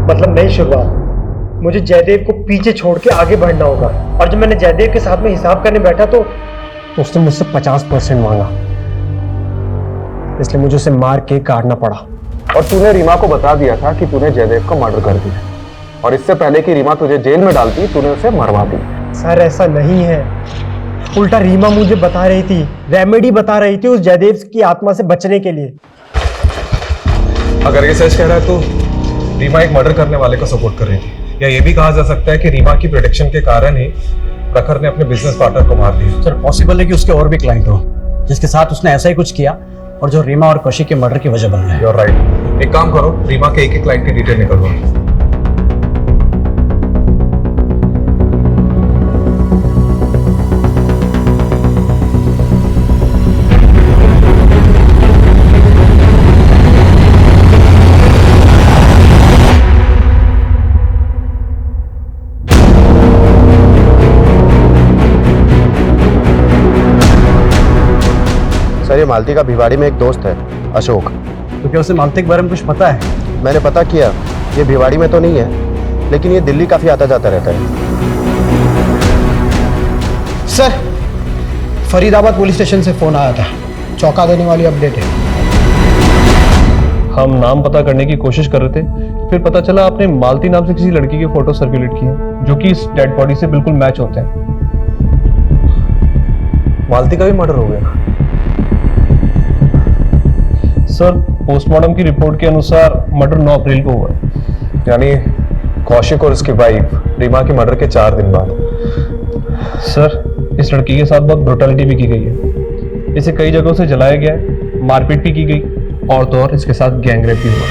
मतलब नई शुरुआत। मुझे जयदेव को पीछे छोड़ के आगे बढ़ना होगा, और जब मैंने जयदेव के साथ में हिसाब करने बैठा तो उसने मुझसे 50% मांगा, इसलिए मुझे उसे मार के काटना पड़ा। और तूने रीमा को बता दिया था कि तूने जयदेव को मर्डर कर दिया, और इससे पहले कि रीमा तुझे जेल में डालती तूने उसे मरवा दी। सर, ऐसा नहीं है, उल्टा रीमा मुझे बता रही थी, रेमेडी बता रही थी उस जयदेव की आत्मा से बचने के लिए। अगर ये सच कह रहा है तो रीमा एक मर्डर करने वाले को सपोर्ट कर रही थी, या ये भी कहा जा सकता है कि रीमा की प्रेडिक्शन के कारण ही प्रखर ने अपने बिजनेस पार्टनर को मार दिया। सर, पॉसिबल है कि उसके और भी क्लाइंट हो जिसके साथ उसने ऐसा ही कुछ किया और जो रीमा और कौशिक के मर्डर की वजह बन गए। You are right. एक काम करो, रीमा के एक क्लाइंट की डिटेल निकलवाओ। सर, ये मालती का भिवाड़ी में एक दोस्त है, अशोक। तो क्या उसे मालती के बारे में कुछ पता है? मैंने पता किया, ये भिवाड़ी में तो नहीं है, लेकिन ये दिल्ली काफी आता जाता रहता है। सर, फरीदाबाद पुलिस स्टेशन से फोन आया था, चौंका देने वाली अपडेट है। हम नाम पता करने की कोशिश कर रहे थे, फिर पता चला आपने मालती नाम से किसी लड़की की फोटो सर्कुलेट की है जो कि इस डेड बॉडी से बिल्कुल मैच होते हैं। मालती का भी मर्डर हो गया? सर, पोस्टमार्टम की रिपोर्ट के अनुसार मर्डर 9 अप्रैल को हुआ है। यानी कौशिक और उसकी वाइफ रीमा के मर्डर के 4 दिन बाद। सर, इस लड़की के साथ बहुत ब्रुटलिटी भी की गई है, इसे कई जगहों से जलाया गया है, मारपीट भी की गई, और तो और इसके साथ गैंगरेप भी हुआ।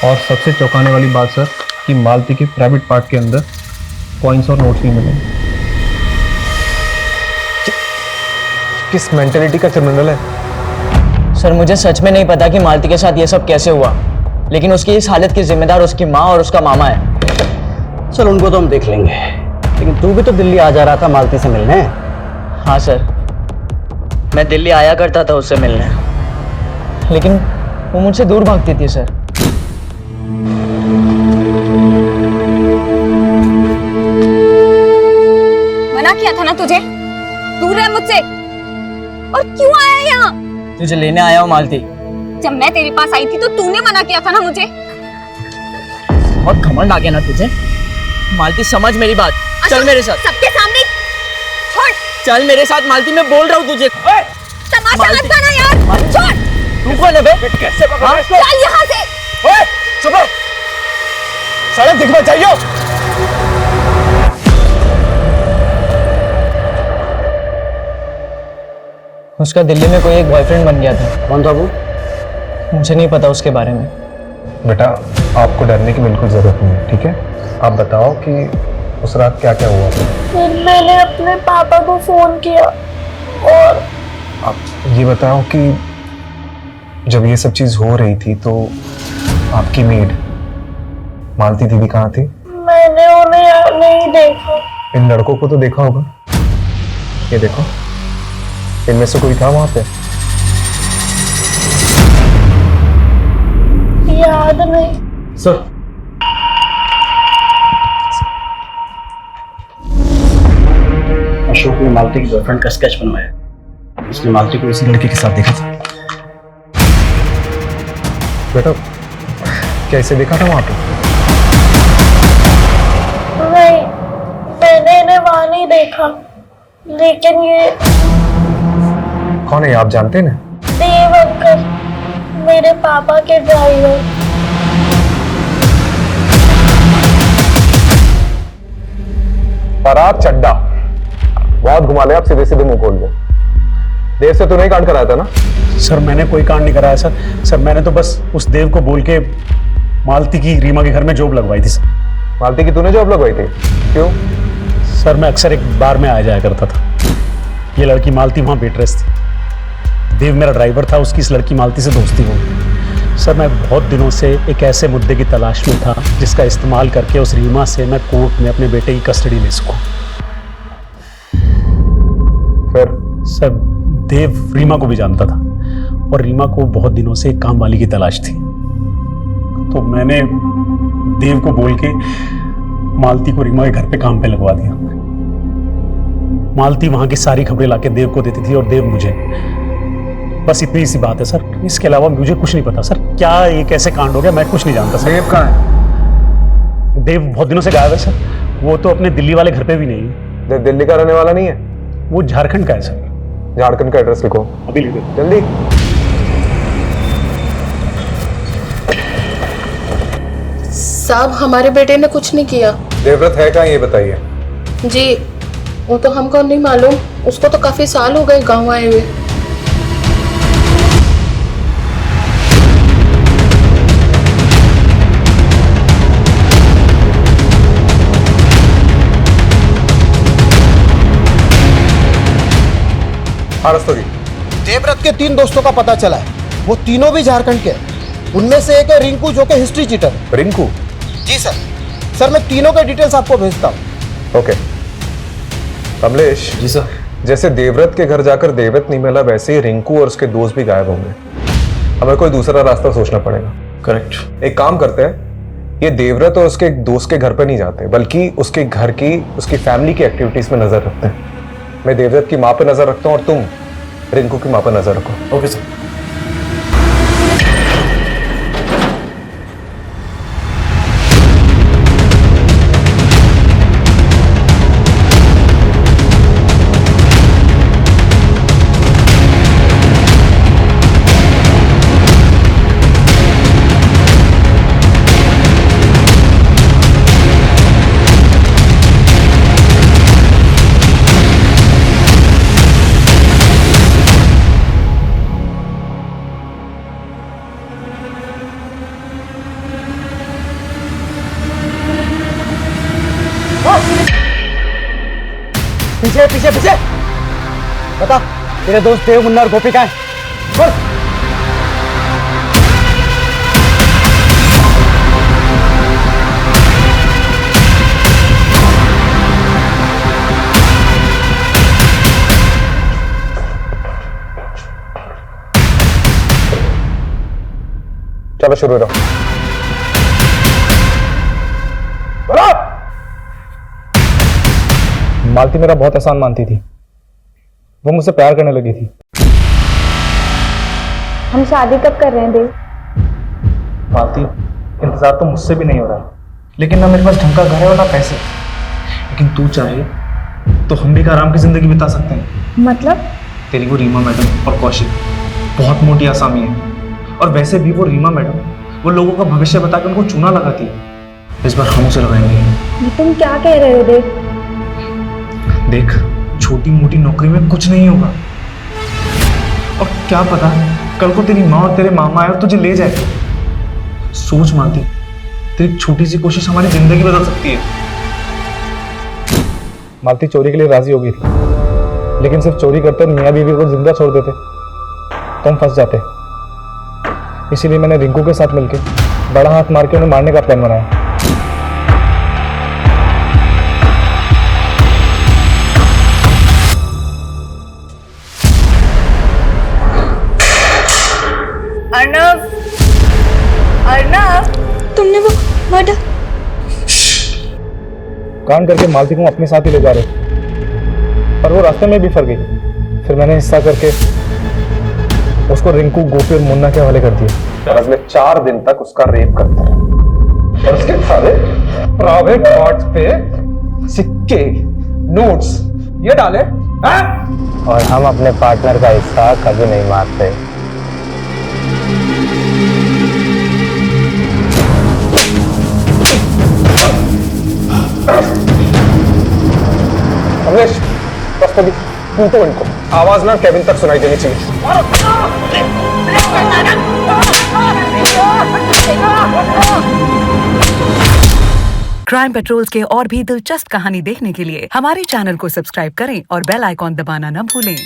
और सबसे चौंकाने वाली बात सर कि मालती के प्राइवेट पार्ट के अंदर कॉइन्स और नोट्स भी मिले। किस मेंटेलिटी का क्रिमिनल है? सर, मुझे सच में नहीं पता कि मालती के साथ ये सब कैसे हुआ, लेकिन उसकी इस हालत की जिम्मेदार उसकी माँ और उसका मामा है। चल, उनको तो हम देख लेंगे, लेकिन तू भी तो दिल्ली आ जा रहा था मालती से मिलने। हाँ सर, मैं दिल्ली आया करता था उससे मिलने, लेकिन वो मुझसे दूर भागती थी सर। मना किया था ना तुझे, दूर रह मुझसे। और क्यों आया यहाँ? तुझे लेने आया हूँ मालती। जब मैं तेरे पास आई थी तो तूने मना किया था ना मुझे। बहुत घमंड आ गया ना तुझे। मालती, समझ मेरी बात, चल मेरे साथ। सबके सामने छोड़। चल मेरे साथ मालती, मैं बोल रहा हूँ तुझे। तमाशा मत करना यार, छोड़। तू कौन है बे? कैसे पकड़ रहा है इसको? चल यहाँ से। ओए, चुप रहो। सड़क दिखना चाहिए। उसका दिल्ली में कोई एक बॉयफ्रेंड बन गया था। कौन था वो? मुझे नहीं पता उसके बारे में। बेटा, आपको डरने की बिल्कुल जरूरत नहीं है, ठीक है? आप बताओ कि उस रात क्या क्या हुआ था। फिर मैंने अपने पापा को फोन किया, और आप ये बताओ कि जब ये सब चीज हो रही थी तो आपकी मेड मालती दीदी कहाँ थी? मैंने उन्हें यहाँ नहीं देखा। इन लड़कों को तो देखा होगा, ये देखो, इनमें से कोई था वहां पे? याद नहीं सर। अशोक ने मालती की गर्लफ्रेंड का स्केच बनवाया। उसने मालती को इसी लड़के के साथ देखा था। बेटा कैसे देखा था वहां पे? नहीं, मैंने इन्हें वहां नहीं देखा, लेकिन ये कौन है, आप जानते हैं ना? देव अंकल, मेरे पापा के ड्राइवर। फरार चड्डा, बहुत घुमा ले, आप सीधे सीधे मुंह खोल दो। देव से तूने ही कांड कराया था ना? सर मैंने कोई कांड नहीं कराया सर। सर मैंने तो बस उस देव को बोल के मालती की रीमा के घर में जॉब लगवाई थी सर। मालती की तूने जॉब लगवाई थी? क्यों? सर मैं अक्सर एक बार में आ जाया करता था। ये लड़की मालती वहाँ वेटरेस थी। देव मेरा ड्राइवर था, उसकी इस लड़की मालती से दोस्ती हो गई। सर मैं बहुत दिनों से एक ऐसे मुद्दे की तलाश में था जिसका इस्तेमाल करके उस रीमा से मैं कोर्ट में अपने बेटे की कस्टडी ले सकूं। फिर? सर देव रीमा को भी जानता था और रीमा को बहुत दिनों से एक काम वाली की तलाश थी। तो मैंने देव को बोल के मालती को रीमा के घर पे काम पे लगवा दिया। मालती वहां की सारी खबरें लाके देव को देती थी और देव मुझे। बस इतनी सी बात है सर, इसके अलावा मुझे कुछ नहीं पता सर। क्या ये कैसे कांड हो गया मैं कुछ नहीं जानता सर। देव कहाँ है? देव बहुत दिनों से गायब है सर। वो तो अपने दिल्ली वाले घर पे भी नहीं है। देव दिल्ली का रहने वाला नहीं है? वो झारखंड का है सर। झारखंड का एड्रेस लिखो अभी लिखो जल्दी। साहब हमारे बेटे ने कुछ नहीं किया। देवव्रत है कहाँ ये बताइए। जी वो तो हमको नहीं मालूम, उसको तो काफी साल हो गए गांव आए हुए। हाँ रस्तोगी, देवव्रत के 3 दोस्तों का पता चला है। वो तीनों भी झारखंड के हैं। उनमें से एक है रिंकू जो कि हिस्ट्री चीटर है। रिंकू? जी सर। सर मैं तीनों के डिटेल्स आपको भेजता हूँ। ओके। कमलेश। जी सर। जैसे देवव्रत के घर जाकर देवव्रत नहीं मिला, वैसे ही रिंकू और उसके दोस्त भी गायब होंगे। हमें कोई दूसरा रास्ता सोचना पड़ेगा। करेक्ट। एक काम करते हैं, ये देवव्रत और उसके दोस्त के घर पर नहीं जाते, बल्कि उसके घर की, उसकी फैमिली की एक्टिविटीज में नजर रखते हैं। मैं देवव्रत की माँ पे नजर रखता हूँ और तुम रिंकू की माँ पे नजर रखो। Okay sir. पीछे पीछे पीछे। बता तेरे दोस्त देव, मुन्ना और गोपी कहाँ हैं? बोल। चलो शुरू करो। मालती मेरा बहुत एहसान मानती थी, वो मुझसे प्यार करने लगी थी। हम शादी कब कर रहे हैं देव? मालती इंतजार तो मुझसे भी नहीं हो रहा, लेकिन ना मेरे पास ढंग का घर है और ना पैसे। लेकिन तू चाहे तो हम भी एक आराम की जिंदगी बिता सकते हैं। मतलब? तेरी वो रीमा मैडम और कौशिक बहुत मोटी आसामी है, और वैसे भी वो रीमा मैडम वो लोगों का भविष्य बता के उनको चूना लगाती है। इस बार हम उसे लगाएंगे। ये तुम क्या कह रहे हो देव? देख, छोटी मोटी नौकरी में कुछ नहीं होगा, और क्या पता कल को तेरी माँ और तेरे मामा आए और तुझे ले जाए। सोच मालती, तेरी छोटी सी कोशिश हमारी जिंदगी बदल सकती है। मालती चोरी के लिए राजी हो गई थी, लेकिन सिर्फ चोरी करते और मियाँ बीवी को जिंदा छोड़ देते तो हम फंस जाते। इसीलिए मैंने रिंकू के साथ मिलकर बड़ा हाथ मार के उन्हें मारने का प्लान बनाया। अर्नव, अर्नव, तुमने वो मर्डर कांड करके मालती को अपने साथ ही ले जा रहे। पर वो रास्ते में बिफर गई। फिर मैंने हिस्सा करके उसको रिंकू, गोपी और मुन्ना के हवाले कर दिया। और अगले 4 दिन तक उसका रेप करते रहे और उसके सारे प्राइवेट पार्ट्स पे सिक्के, नोट्स ये डाले। और हम अपने पार्टनर का हिस्सा कभी नहीं मारते। कमलेश, बस कभी पूछो इनको, आवाज ना केविन तक सुनाई देनी चाहिए। क्राइम पेट्रोल्स के और भी दिलचस्प कहानी देखने के लिए हमारे चैनल को सब्सक्राइब करें और बेल आइकॉन दबाना न भूलें।